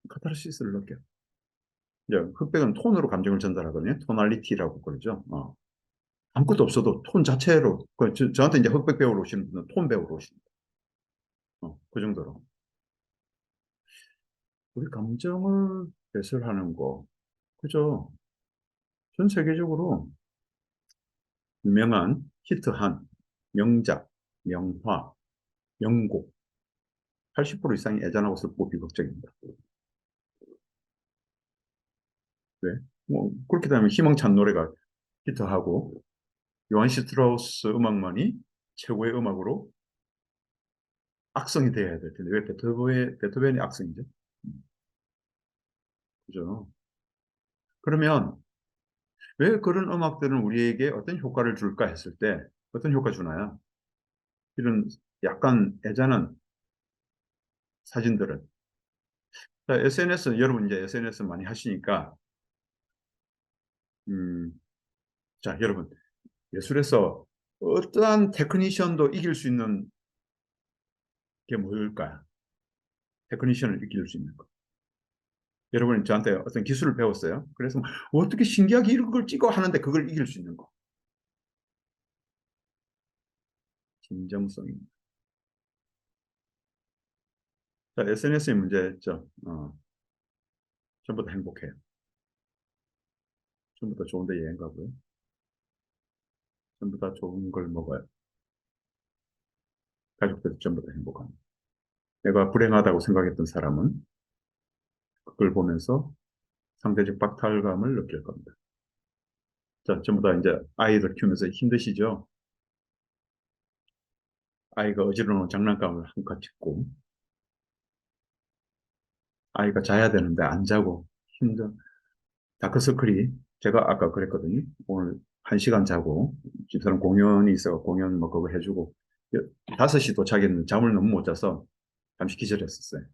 Speaker 1: 카타르시스를 느껴. 이제 흑백은 톤으로 감정을 전달하거든요. 토날리티라고 그러죠. 아무것도 없어도 톤 자체로, 저한테 이제 흑백 배우러 오시는 분은 톤 배우러 오십니다. 그 정도로. 우리 감정을 배설하는 거, 그죠? 전 세계적으로 유명한 히트한 명작, 명화, 명곡, 80% 이상이 애잔하고 슬프고 비극적입니다. 왜? 뭐, 그렇게 되면 희망찬 노래가 히트하고, 요한 시트라우스 음악만이 최고의 음악으로 악성이 돼야 될 텐데, 왜 베토벤이 악성이죠? 음, 그죠? 그러면 왜 그런 음악들은 우리에게 어떤 효과를 줄까 했을 때, 어떤 효과 주나요? 이런 약간 애잔한 사진들은. 자, SNS, 여러분 이제 SNS 많이 하시니까, 음, 자, 여러분, 예술에서 어떠한 테크니션도 이길 수 있는 게 뭘까요? 테크니션을 이길 수 있는 거. 여러분이 저한테 어떤 기술을 배웠어요. 그래서 어떻게 신기하게 이런 걸 찍어 하는데 그걸 이길 수 있는 거. 진정성입니다. 자, SNS의 문제죠. 전부 다 행복해요. 전부 다 좋은 데 여행 가고요. 전부 다 좋은 걸 먹어요. 가족들이 전부 다 행복합니다. 내가 불행하다고 생각했던 사람은 그걸 보면서 상대적 박탈감을 느낄 겁니다. 자, 전부 다 이제 아이들 키우면서 힘드시죠? 아이가 어지러운 장난감을 한껏 짓고, 아이가 자야 되는데 안 자고 힘든 다크서클이 제가 아까 그랬거든요. 오늘 1시간 자고 집사람 공연이 있어 공연 뭐 그거 해주고 5시 도착했는데 잠을 너무 못 자서 잠시 기절했었어요.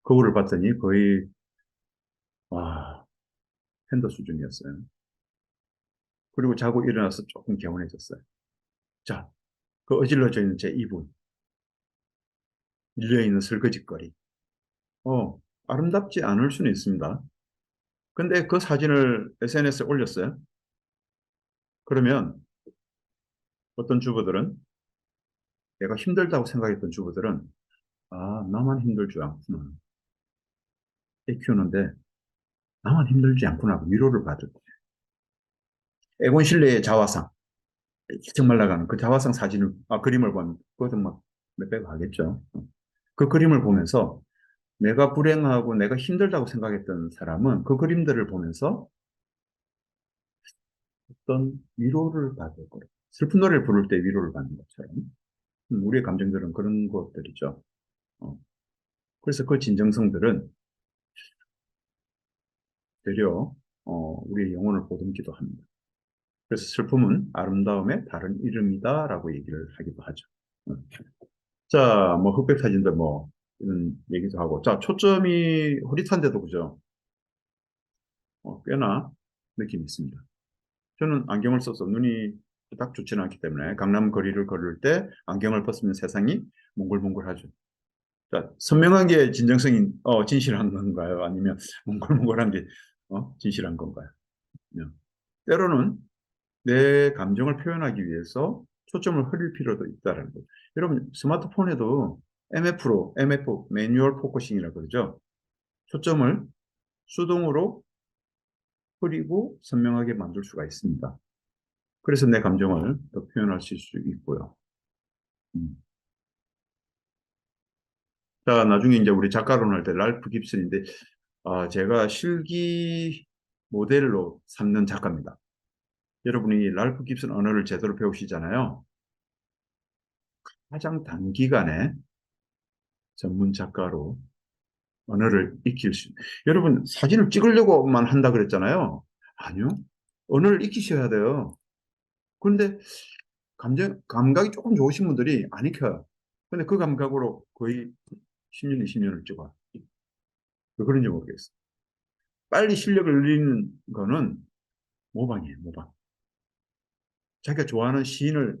Speaker 1: 거울을 봤더니 거의 와 팬더 수준이었어요. 그리고 자고 일어나서 조금 개운해졌어요. 자, 그 어질러져 있는 제 이불, 밀려있는 설거지거리. 아름답지 않을 수는 있습니다. 근데 그 사진을 SNS에 올렸어요. 그러면 어떤 주부들은 내가 힘들다고 생각했던 주부들은 나만 힘들 줄 알았구나. 애 키우는데 나만 힘들지 않구나 하고 위로를 받을 때. 에곤 실레의 자화상, 정말 나가는 그 자화상 사진을, 그림을 보면, 그것도 막 몇백 하겠죠. 그 그림을 보면서 내가 불행하고 내가 힘들다고 생각했던 사람은 그 그림들을 보면서 어떤 위로를 받을 거예요. 슬픈 노래를 부를 때 위로를 받는 것처럼. 우리의 감정들은 그런 것들이죠. 어, 그래서 그 진정성들은 되려 우리의 영혼을 보듬기도 합니다. 그래서 슬픔은 아름다움의 다른 이름이다라고 얘기를 하기도 하죠. 어. 자, 뭐 흑백 사진들 뭐 이런 얘기도 하고, 자, 초점이 흐릿한데도 그죠? 꽤나 느낌이 있습니다. 저는 안경을 써서 눈이 딱 좋지는 않기 때문에 강남 거리를 걸을 때 안경을 벗으면 세상이 몽글몽글하죠. 자, 선명한 게 진정성이 진실한 건가요? 아니면 몽글몽글한 게 진실한 건가요? 네. 때로는 내 감정을 표현하기 위해서 초점을 흐릴 필요도 있다는 거죠. 여러분, 스마트폰에도 MF, 매뉴얼 포커싱이라고 그러죠. 초점을 수동으로 흐리고 선명하게 만들 수가 있습니다. 그래서 내 감정을 더 표현하실 수 있고요. 음. 자, 나중에 이제 우리 작가론 할 때 랄프 깁슨인데, 제가 실기 모델로 삼는 작가입니다. 여러분이 랄프 깁슨 언어를 제대로 배우시잖아요. 가장 단기간에 전문 작가로 언어를 익힐 수, 여러분 사진을 찍으려고만 한다 그랬잖아요. 아니요. 언어를 익히셔야 돼요. 그런데 감각이 조금 좋으신 분들이 안 익혀요. 근데 그 감각으로 거의 10년, 20년을 찍어요. 왜 그런지 모르겠어요. 빨리 실력을 늘리는 거는 모방이에요, 모방. 자기가 좋아하는 시인을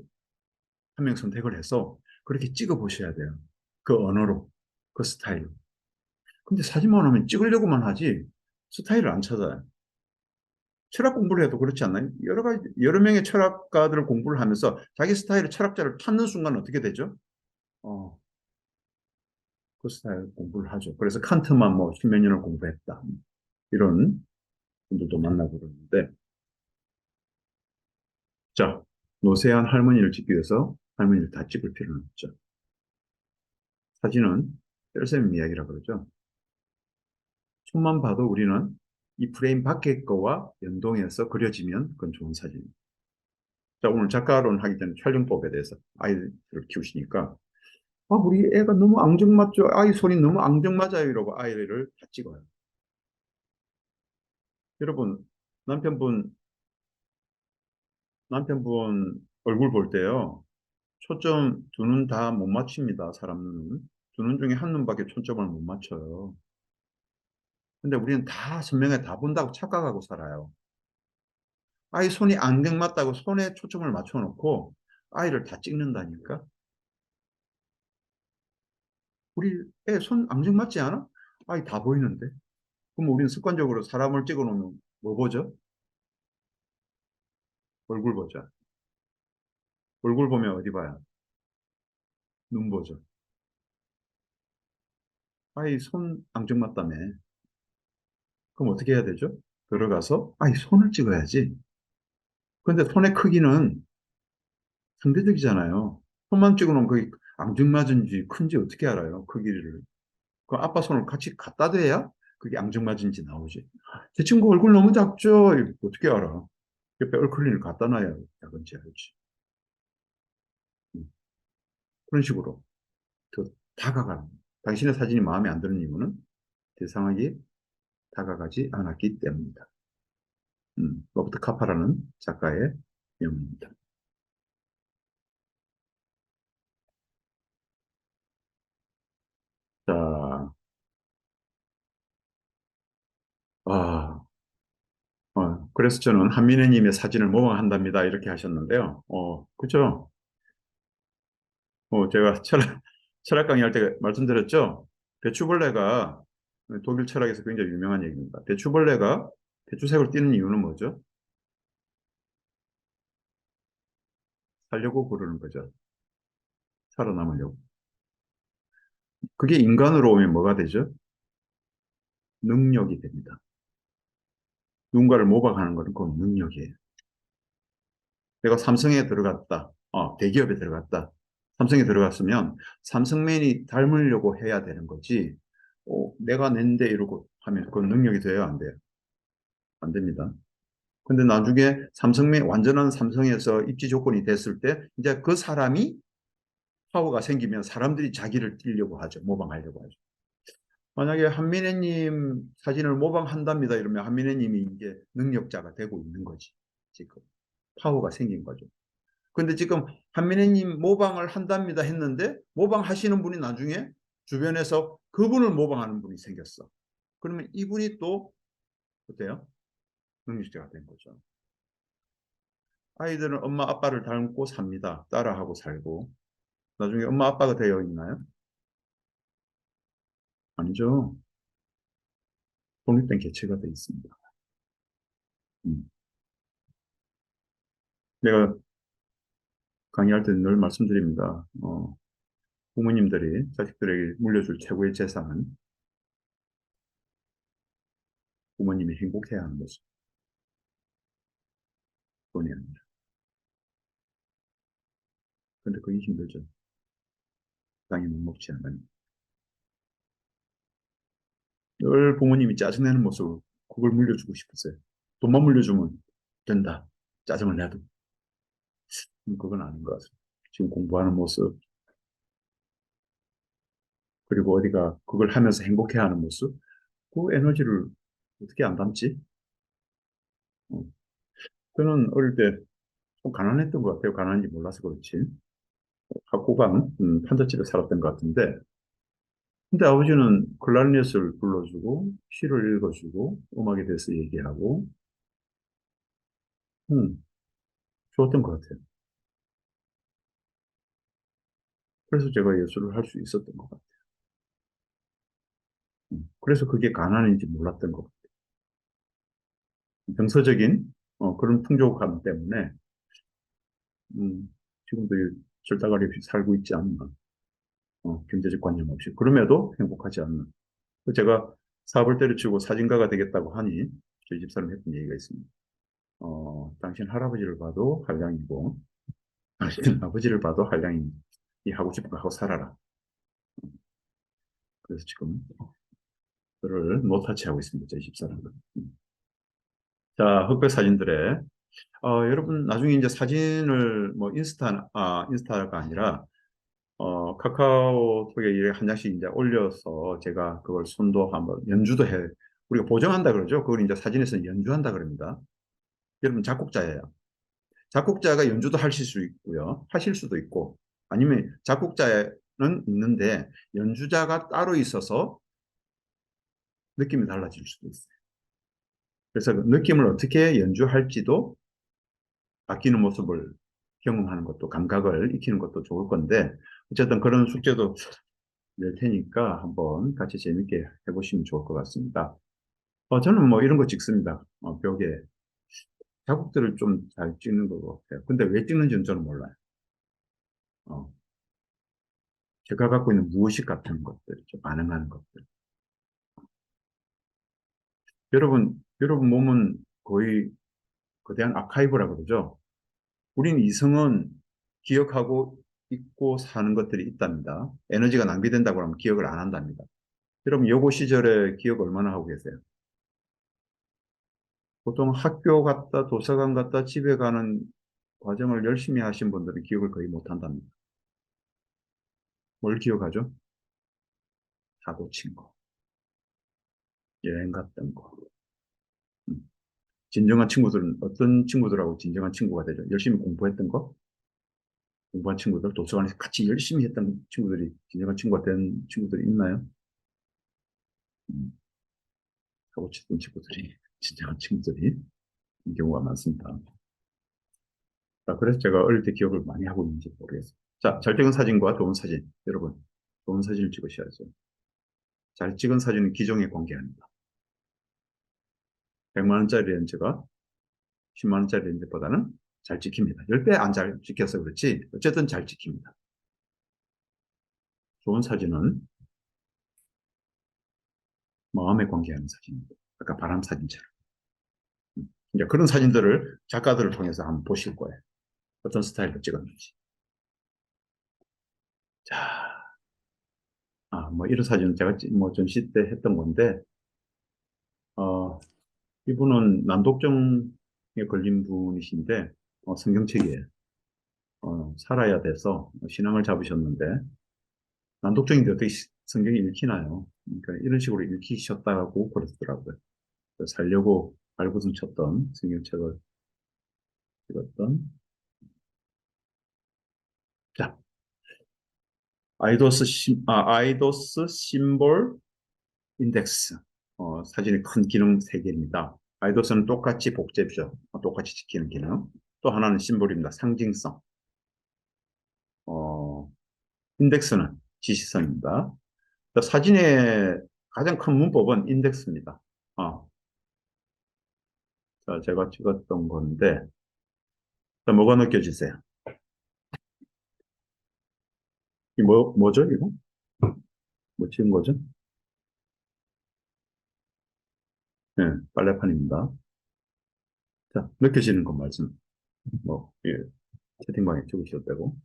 Speaker 1: 한 명 선택을 해서 그렇게 찍어 보셔야 돼요. 그 언어로, 그 스타일로. 근데 사진만 하면 찍으려고만 하지 스타일을 안 찾아요. 철학 공부를 해도 그렇지 않나요? 여러 명의 철학가들을 공부를 하면서 자기 스타일의 철학자를 찾는 순간 어떻게 되죠? 어, 그 스타일 공부를 하죠. 그래서 칸트만 뭐 십몇 년을 공부했다. 이런 분들도 만나고 그러는데, 자, 노쇠한 할머니를 찍기 위해서 할머니를 다 찍을 필요는 없죠. 사진은 뺄셈 이야기라 그러죠. 손만 봐도 우리는 이 프레임 밖의 거와 연동해서 그려지면 그건 좋은 사진입니다. 자, 오늘 작가론 하기 전에 촬영법에 대해서 아이들을 키우시니까 우리 애가 너무 앙증맞죠. 아이 손이 너무 앙증맞아요. 이러고 아이를 다 찍어요. 여러분, 남편분, 남편분 얼굴 볼 때요. 초점 두 눈 다 못 맞춥니다. 사람 눈은. 두 눈 중에 한 눈밖에 초점을 못 맞춰요. 근데 우리는 다 선명하게 다 본다고 착각하고 살아요. 아이 손이 앙증맞다고 손에 초점을 맞춰놓고 아이를 다 찍는다니까? 우리 애 손 앙증맞지 않아? 아이 다 보이는데? 그럼 우리는 습관적으로 사람을 찍어놓으면 뭐 보죠? 얼굴 보죠. 얼굴 보면 어디 봐요? 눈 보죠. 아이 손 앙증맞다며. 그럼 어떻게 해야 되죠? 들어가서 아이 손을 찍어야지. 근데 손의 크기는 상대적이잖아요. 손만 찍어놓으면 그게 앙증맞은지 큰지 어떻게 알아요? 크기를. 그 아빠 손을 같이 갖다 대야 그게 앙증맞은지 나오지. 제 친구 얼굴 너무 작죠? 이거 어떻게 알아? 옆에 얼클린을 갖다 놔야 작은지 알지. 음, 그런 식으로 더 다가가는. 당신의 사진이 마음에 안 드는 이유는 대상에게 다가가지 않았기 때문이다. 로버트 카파라는 작가의 명입니다. 자, 아, 그래서 저는 한민혜님의 사진을 모방한답니다. 이렇게 하셨는데요. 그죠? 제가 철학 강의할 때 말씀드렸죠? 배추벌레가 독일 철학에서 굉장히 유명한 얘기입니다. 배추벌레가 배추색을 띠는 이유는 뭐죠? 살려고 그러는 거죠. 살아남으려고. 그게 인간으로 오면 뭐가 되죠? 능력이 됩니다. 누군가를 모방하는 것은 그건 능력이에요. 내가 삼성에 들어갔다. 대기업에 들어갔다. 삼성에 들어갔으면 삼성맨이 닮으려고 해야 되는 거지. 내가 낸데 이러고 하면 그건 능력이 돼야 안 돼요. 안 됩니다. 근데 나중에 삼성맨, 완전한 삼성에서 입지 조건이 됐을 때 이제 그 사람이 파워가 생기면 사람들이 자기를 띄려고 하죠. 모방하려고 하죠. 만약에 한민혜님 사진을 모방한답니다. 이러면 한민혜님이 이제 능력자가 되고 있는 거지. 지금 파워가 생긴 거죠. 근데 지금 한민혜님 모방을 한답니다 했는데 모방하시는 분이 나중에 주변에서 그분을 모방하는 분이 생겼어. 그러면 이분이 또 어때요? 능력자가 된 거죠. 아이들은 엄마 아빠를 닮고 삽니다. 따라하고 살고. 나중에 엄마 아빠가 되어 있나요? 아니죠. 독립된 개체가 되어 있습니다. 음. 내가 강의할 때 늘 말씀드립니다. 부모님들이 자식들에게 물려줄 최고의 재산은 부모님이 행복해야 하는 것입니다. 돈이 아니라. 근데 그게 힘들죠. 땅이 묵묵지 않으니. 늘 부모님이 짜증내는 모습을 그걸 물려주고 싶었어요. 돈만 물려주면 된다. 짜증을 내도. 그건 아닌 것 같아요. 지금 공부하는 모습, 그리고 어디가 그걸 하면서 행복해하는 모습, 그 에너지를 어떻게 안 담지? 어. 저는 어릴 때 좀 가난했던 것 같아요. 가난한지 몰라서 그렇지. 학고강 판잣집에 살았던 것 같은데, 근데 아버지는 클라리넷을 불러주고 시를 읽어주고 음악에 대해서 얘기하고 음, 좋았던 것 같아요. 그래서 제가 예술을 할 수 있었던 것 같아요. 그래서 그게 가난인지 몰랐던 것 같아요. 정서적인 그런 풍족함 때문에 지금도 절다가리 없이 살고 있지 않나. 경제적 관념 없이. 그럼에도 행복하지 않나. 제가 사업을 때려치고 사진가가 되겠다고 하니 저희 집사람 했던 얘기가 있습니다. 당신 할아버지를 봐도 한량이고 당신 아버지를 봐도 한량입니다. 이 하고 싶은 거 하고 살아라. 그래서 지금 그를 노타치하고 있습니다. 저희 집사람은. 자, 흑백 사진들의 여러분 나중에 이제 사진을 뭐 인스타가 아니라 카카오톡에 이렇게 한 장씩 이제 올려서 제가 그걸 손도 한번 연주도 해. 우리가 보정한다 그러죠. 그걸 이제 사진에서 연주한다 그럽니다. 여러분 작곡자예요. 작곡자가 연주도 하실 수 있고요. 하실 수도 있고 아니면 작곡자는 있는데 연주자가 따로 있어서 느낌이 달라질 수도 있어요. 그래서 그 느낌을 어떻게 연주할지도 바뀌는 모습을 경험하는 것도 감각을 익히는 것도 좋을 건데 어쨌든 그런 숙제도 낼 테니까 한번 같이 재밌게 해보시면 좋을 것 같습니다. 저는 뭐 이런 거 찍습니다. 벽에 자국들을 좀 잘 찍는 것 같아요. 근데 왜 찍는지는 저는 몰라요. 어, 제가 갖고 있는 무의식 같은 것들, 반응하는 것들. 여러분 몸은 거의 거대한 아카이브라 그러죠. 우린 이성은 기억하고 잊고 사는 것들이 있답니다. 에너지가 낭비된다고 하면 기억을 안 한답니다. 여러분 여고 시절에 기억 얼마나 하고 계세요? 보통 학교 갔다 도서관 갔다 집에 가는 과정을 열심히 하신 분들은 기억을 거의 못 한답니다. 뭘 기억하죠? 사고 친 거, 여행 갔던 거. 음. 진정한 친구들은 어떤 친구들하고 진정한 친구가 되죠? 열심히 공부했던 거, 공부한 친구들, 도서관에서 같이 열심히 했던 친구들이 진정한 친구가 된 친구들이 있나요? 음. 사고 쳤던 친구들이 진정한 친구들이 이 경우가 많습니다. 자, 그래서 제가 어릴 때 기억을 많이 하고 있는지 모르겠어요. 자, 잘 찍은 사진과 좋은 사진. 여러분, 좋은 사진을 찍으셔야죠. 잘 찍은 사진은 기종에 관계합니다. 100만 원짜리 렌즈가 10만 원짜리 렌즈보다는 잘 찍힙니다. 10배 안 잘 찍혀서 그렇지 어쨌든 잘 찍힙니다. 좋은 사진은 마음에 관계하는 사진입니다. 아까 바람 사진처럼. 이제 그런 사진들을 작가들을 통해서 한번 보실 거예요. 어떤 스타일로 찍었는지. 자, 뭐 이런 사진은 제가 뭐 전시 때 했던 건데, 어, 이분은 난독증에 걸린 분이신데, 성경책이에요. 살아야 돼서 신앙을 잡으셨는데, 난독증인데 어떻게 성경이 읽히나요? 그러니까 이런 식으로 읽히셨다고 그러더라고요. 그래서 살려고 발버둥 쳤던 성경책을 읽었던. 자, 아이도스 심볼 인덱스. 사진의 큰 기능 세 개입니다. 아이도스는 똑같이 복제죠. 똑같이 지키는 기능. 또 하나는 심볼입니다. 상징성. 어, 인덱스는 지시성입니다. 사진의 가장 큰 문법은 인덱스입니다. 어, 자, 제가 찍었던 건데, 자, 뭐가 느껴지세요? 뭐죠, 이거? 뭐 찍은 거죠? 네, 빨래판입니다. 자, 느껴지는 것 말씀. 예, 채팅방에 찍으셔도 되고,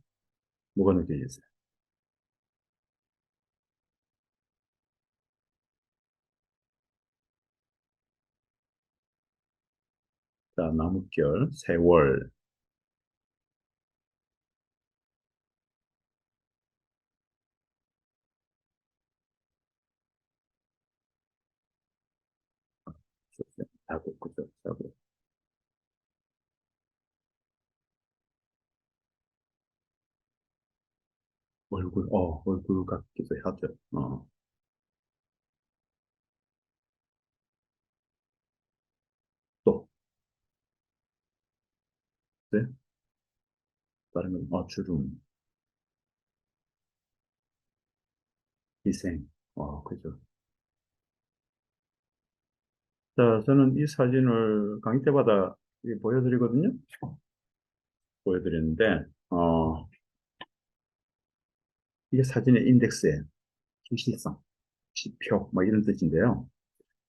Speaker 1: 뭐가 느껴지세요? 자, 나뭇결, 세월. 자고, 그죠? 자고. 얼굴 같기도 하죠. 또, 네? 다른 건, 주름, 희생. 그죠. 자, 저는 이 사진을 강의 때마다 보여드리거든요. 보여드리는데, 이게 사진의 인덱스예요. 기시성, 지표, 뭐 이런 뜻인데요.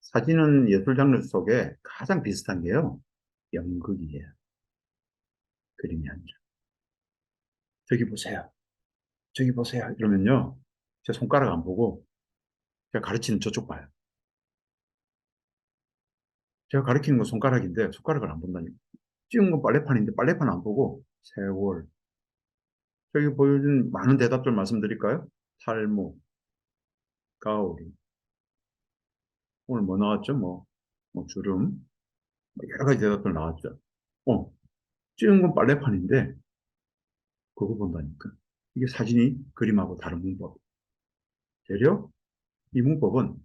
Speaker 1: 사진은 예술 장르 속에 가장 비슷한 게요. 연극이에요. 그림이 아니라. 저기 보세요. 저기 보세요. 이러면요. 제 손가락 안 보고 제가 가르치는 저쪽 봐요. 제가 가리키는 건 손가락인데 손가락을 안 본다니까. 찍은 건 빨래판인데 빨래판 안 보고 세월. 저기 보여준 많은 대답들 말씀드릴까요? 탈모, 가오리. 오늘 뭐 나왔죠? 뭐 주름. 뭐 여러 가지 대답들 나왔죠. 어, 찍은 건 빨래판인데 그거 본다니까. 이게 사진이 그림하고 다른 문법. 되려 이 문법은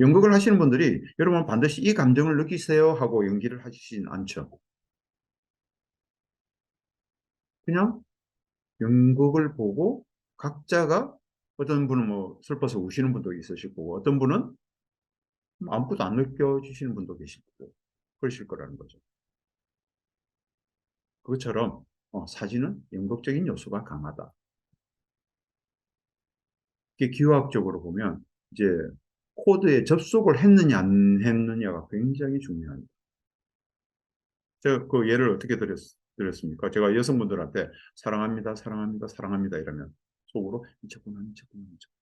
Speaker 1: 연극을 하시는 분들이 여러분 반드시 이 감정을 느끼세요 하고 연기를 하시진 않죠. 그냥 연극을 보고 각자가 어떤 분은 뭐 슬퍼서 우시는 분도 있으실 거고 어떤 분은 아무것도 안 느껴지시는 분도 계실 거고 그러실 거라는 거죠. 그것처럼 사진은 연극적인 요소가 강하다. 이게 기하학적으로 보면 이제 코드에 접속을 했느냐 안 했느냐가 굉장히 중요합니다. 제가 그 예를 어떻게 드렸습니까? 제가 여성분들한테 사랑합니다, 사랑합니다, 사랑합니다 이러면 속으로 미쳤구나, 미쳤구나, 미쳤구나.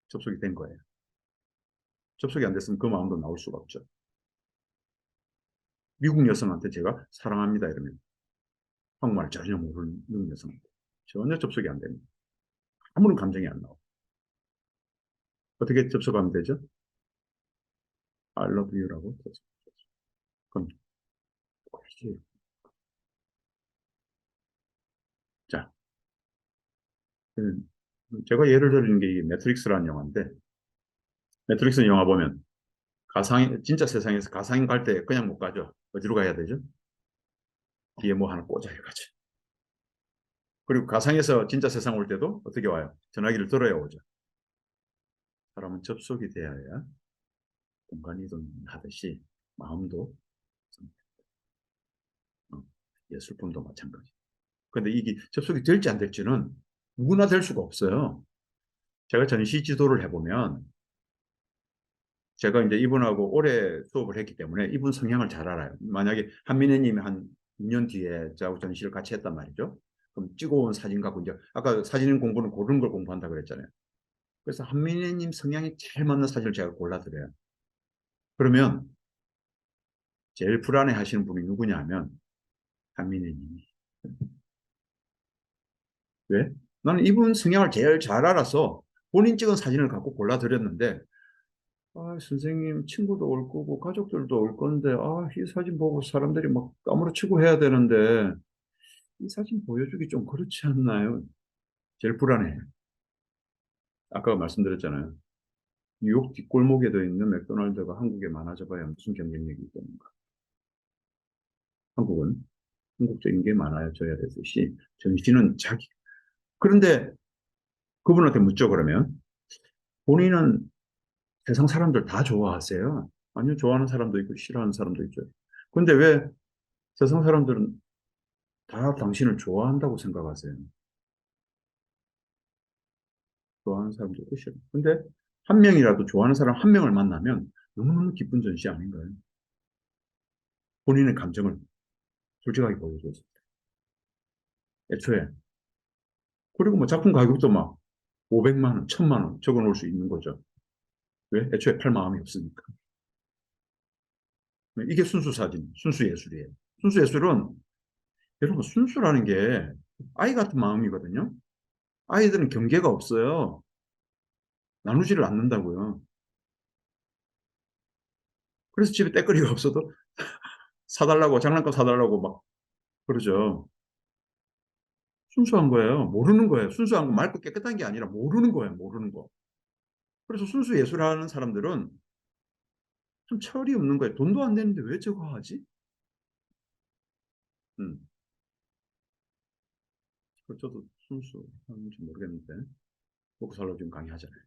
Speaker 1: 접속이 된 거예요. 접속이 안 됐으면 그 마음도 나올 수가 없죠. 미국 여성한테 제가 사랑합니다 이러면 한국말 전혀 모르는 미국 여성한테 전혀 접속이 안 됩니다. 아무런 감정이 안 나와. 어떻게 접속하면 되죠? I love you라고 접속. 그럼 그렇지. 자, 제가 예를 들는 게 이 매트릭스라는 영화인데 매트릭스 영화 보면 진짜 세상에서 가상인 갈 때 그냥 못 가죠. 어디로 가야 되죠? 뒤에 뭐 하나 꽂아야 가죠. 그리고 가상에서 진짜 세상 올 때도 어떻게 와요? 전화기를 들어야 오죠. 사람은 접속이 되어야 공간 이동하듯이 마음도 어, 예술품도 마찬가지. 근데 이게 접속이 될지 안 될지는 누구나 될 수가 없어요. 제가 전시 지도를 해보면 제가 이제 이분하고 오래 수업을 했기 때문에 이분 성향을 잘 알아요. 만약에 한민혜님이 한 2년 뒤에 저하고 전시를 같이 했단 말이죠. 그럼 찍어온 사진 갖고 이제 아까 사진 공부는 고른 걸 공부한다 그랬잖아요. 그래서 한민혜님 성향이 잘 맞는 사진을 제가 골라드려요. 그러면 제일 불안해 하시는 분이 누구냐 하면 한민혜님이. 왜? 나는 이분 성향을 제일 잘 알아서 본인 찍은 사진을 갖고 골라드렸는데 아, 선생님, 친구도 올 거고, 가족들도 올 건데, 아, 이 사진 보고 사람들이 막 까무러치고 해야 되는데, 이 사진 보여주기 좀 그렇지 않나요? 제일 불안해. 아까 말씀드렸잖아요. 뉴욕 뒷골목에도 있는 맥도날드가 한국에 많아져 봐야 무슨 경쟁력이 있겠는가. 한국은 한국적인 게 많아져야 되듯이, 전시는 자기. 그런데 그분한테 묻죠, 그러면. 본인은 세상 사람들 다 좋아하세요? 아니요, 좋아하는 사람도 있고, 싫어하는 사람도 있죠. 근데 왜 세상 사람들은 다 당신을 좋아한다고 생각하세요? 좋아하는 사람도 있고 싫어. 근데 한 명이라도 좋아하는 사람 한 명을 만나면 너무너무 기쁜 전시 아닌가요? 본인의 감정을 솔직하게 보여줘서. 애초에. 그리고 뭐 작품 가격도 막 500만 원, 1000만 원 적어 놓을 수 있는 거죠. 왜? 애초에 팔 마음이 없으니까. 이게 순수 사진, 순수 예술이에요. 순수 예술은 여러분 순수라는 게 아이 같은 마음이거든요. 아이들은 경계가 없어요. 나누지를 않는다고요. 그래서 집에 때거리가 없어도 사달라고 장난감 사달라고 막 그러죠. 순수한 거예요. 모르는 거예요. 순수한 거 맑고 깨끗한 게 아니라 모르는 거예요. 모르는 거. 그래서 순수 예술하는 사람들은 좀 철이 없는 거예요. 돈도 안 되는데 왜 저거 하지? 음. 그 저도 순수한지 모르겠는데 먹고 살려고 지금 강의하잖아요.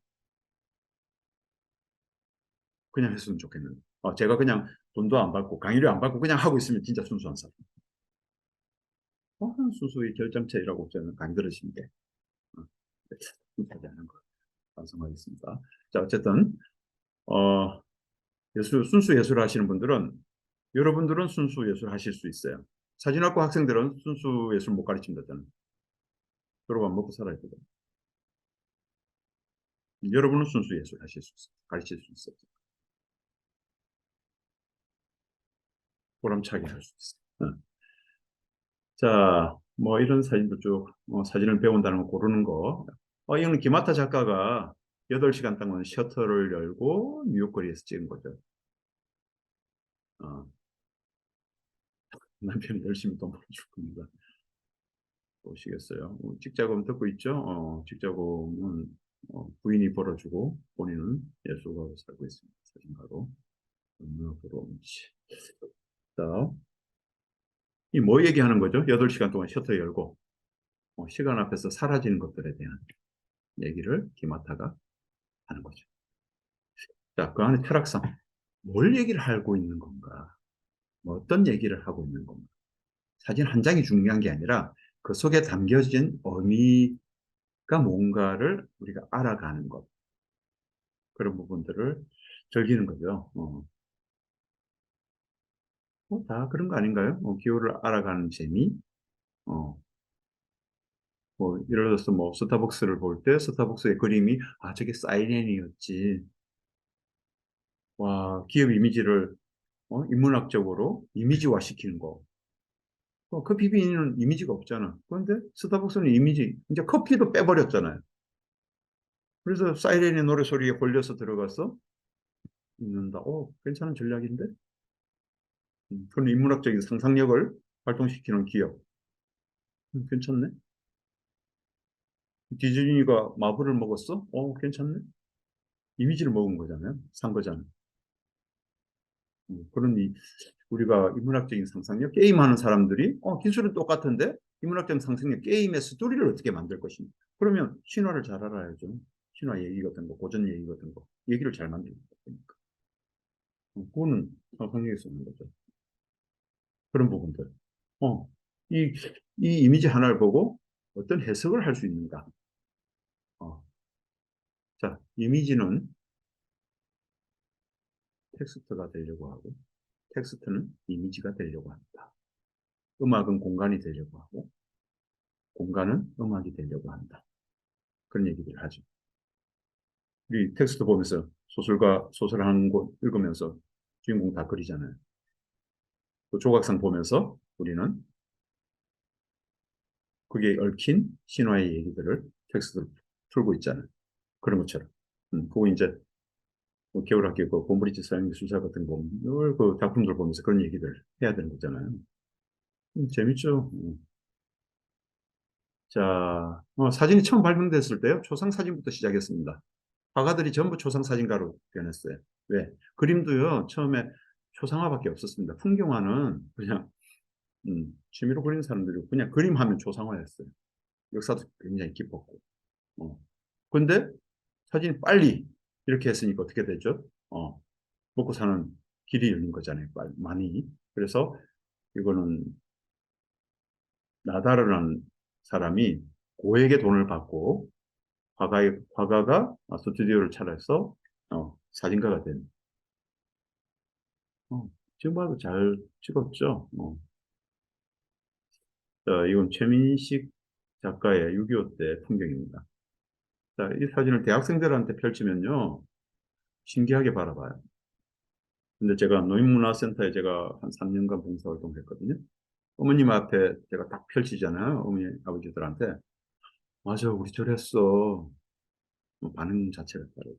Speaker 1: 그냥 했으면 좋겠는데. 제가 그냥 돈도 안 받고 강의료 안 받고 그냥 하고 있으면 진짜 순수한 사람. 순수의 결정체라고 저는 강의 들으신 게 순수하지 않은 거 반성하겠습니다. 자, 어쨌든 순수 예술 하시는 분들은 여러분들은 순수 예술 하실 수 있어요. 사진학과 학생들은 순수 예술 못 가르칩니다, 저는. 여러분 먹고 살아야 되거든요. 여러분은 순수 예술 하실 수 있어요. 가르칠 수 있어요. 보람차게 할 수 있어요. 자, 뭐 이런 사진도 쭉 사진을 배운다는 거 고르는 거. 이거는 기마타 작가가 8시간 동안 셔터를 열고 뉴욕 거리에서 찍은 거죠. 어, 남편이 열심히 돈 벌어줄 겁니다. 보시겠어요? 직자금 듣고 있죠? 직자금은 부인이 벌어주고 본인은 예술가로 살고 있습니다. 사진가로. 얼마나 부러운지. 자, 이 뭐 얘기하는 거죠? 8시간 동안 셔터 열고 시간 앞에서 사라지는 것들에 대한 얘기를 기마타가 하는 거죠. 자, 그 안에 철학성. 뭘 얘기를 하고 있는 건가? 뭐 어떤 얘기를 하고 있는 건가? 사진 한 장이 중요한 게 아니라 그 속에 담겨진 의미가 뭔가를 우리가 알아가는 것. 그런 부분들을 즐기는 거죠. 다 그런 거 아닌가요? 기호를 알아가는 재미. 어, 뭐, 예를 들어서 뭐, 스타벅스를 볼 때, 스타벅스의 그림이, 저게 사이렌이었지. 와, 기업 이미지를, 인문학적으로 이미지화 시키는 거. 그 비비는 이미지가 없잖아. 그런데 스타벅스는 이미지, 이제 커피도 빼버렸잖아요. 그래서 사이렌의 노래소리에 홀려서 들어가서 읽는다. 괜찮은 전략인데? 그런 인문학적인 상상력을 발동시키는 기업. 괜찮네. 디즈니가 마블을 먹었어? 괜찮네. 이미지를 먹은 거잖아요. 산 거잖아요. 그러니 우리가 인문학적인 상상력, 게임하는 사람들이 기술은 똑같은데 인문학적인 상상력, 게임의 스토리를 어떻게 만들 것인가. 그러면 신화를 잘 알아야죠. 신화 얘기 같은 거, 고전 얘기 같은 거, 얘기를 잘 만들는 거니까. 그거는 상상력에서 오는 거죠. 그런 부분들. 어, 이, 이 이미지 하나를 보고 어떤 해석을 할 수 있는가. 자, 이미지는 텍스트가 되려고 하고, 텍스트는 이미지가 되려고 한다. 음악은 공간이 되려고 하고, 공간은 음악이 되려고 한다. 그런 얘기들을 하죠. 우리 텍스트 보면서 소설 한 권 읽으면서 주인공 다 그리잖아요. 또 조각상 보면서 우리는 그게 얽힌 신화의 얘기들을 텍스트로 풀고 있잖아요. 그런 것처럼. 그거 이제 뭐 겨울학교 그 곰브리지 서양미술사 같은 거 보면 늘 그 작품들 보면서 그런 얘기들 해야 되는 거잖아요. 재밌죠. 자, 사진이 처음 발명됐을 때요. 초상 사진부터 시작했습니다. 화가들이 전부 초상 사진가로 변했어요. 왜? 그림도요. 처음에 초상화밖에 없었습니다. 풍경화는 그냥 취미로 그리는 사람들이 그냥 그림하면 초상화였어요. 역사도 굉장히 깊었고. 어. 근데 사진이 빨리 이렇게 했으니까 어떻게 되죠? 먹고 사는 길이 열린 거잖아요. 많이. 그래서 이거는 나다르라는 사람이 고액의 돈을 받고 화가가 스튜디오를 차려서 사진가가 된. 지금 봐도 잘 찍었죠. 자, 이건 최민식 작가의 6.25 때 풍경입니다. 자, 이 사진을 대학생들한테 펼치면요. 신기하게 바라봐요. 근데 제가 노인문화센터에 제가 한 3년간 봉사활동을 했거든요. 어머님 앞에 제가 딱 펼치잖아요. 어머니, 아버지들한테. 맞아, 우리 저랬어. 반응 자체가 다르죠.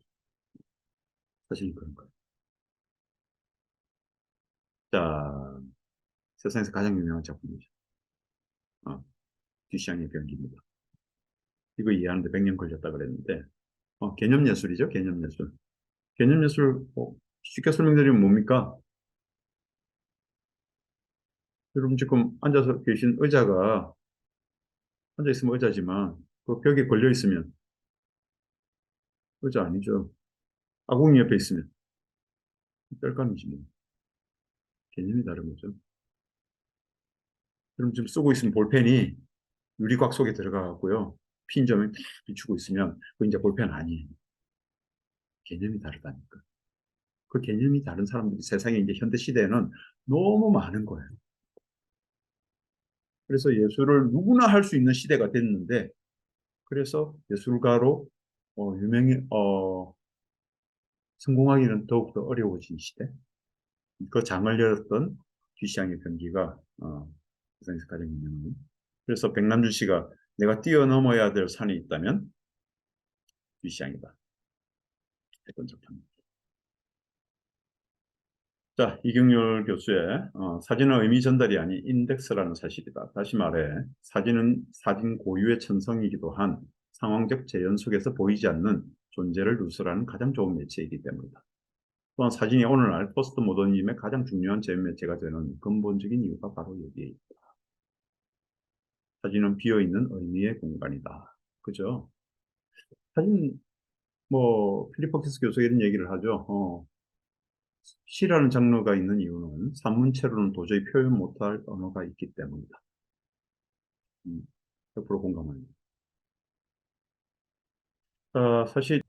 Speaker 1: 사실 그런 거예요. 자, 세상에서 가장 유명한 작품이죠. 어, 듀샹의 병기입니다. 이거 이해하는데 100년 걸렸다 그랬는데, 개념 예술이죠, 개념 예술. 개념 예술, 쉽게 설명드리면 뭡니까? 여러분 지금 앉아서 계신 의자가, 앉아있으면 의자지만, 그 벽에 걸려있으면 의자 아니죠. 아궁이 옆에 있으면 떨감이지 뭐. 개념이 다른 거죠. 그럼 지금 쓰고 있으면 볼펜이 유리곽 속에 들어가고요. 핀 점에 탁 비추고 있으면 그 이제 볼펜 아니에요. 개념이 다르다니까. 그 개념이 다른 사람들이 세상에 이제 현대 시대에는 너무 많은 거예요. 그래서 예술을 누구나 할 수 있는 시대가 됐는데, 그래서 예술가로 유명히 성공하기는 더욱더 어려워진 시대. 그 장을 열었던 듀샹의 병기가 세상에서 가장 유명한. 그래서 백남준 씨가 내가 뛰어넘어야 될 산이 있다면 듀샹이다 했던 작품. 자, 이경률 교수의 사진은 의미 전달이 아닌 인덱스라는 사실이다. 다시 말해, 사진은 사진 고유의 천성이기도 한 상황적 재현 속에서 보이지 않는 존재를 누설하는 가장 좋은 매체이기 때문이다. 또한 사진이 오늘날 포스트 모더니즘의 가장 중요한 재현 매체가 되는 근본적인 이유가 바로 여기에 있다. 사진은 비어있는 의미의 공간이다. 그죠? 사진, 뭐, 필립 퍼키스 교수가 이런 얘기를 하죠. 시라는 장르가 있는 이유는 산문체로는 도저히 표현 못할 언어가 있기 때문이다. 100% 공감합니다. 사실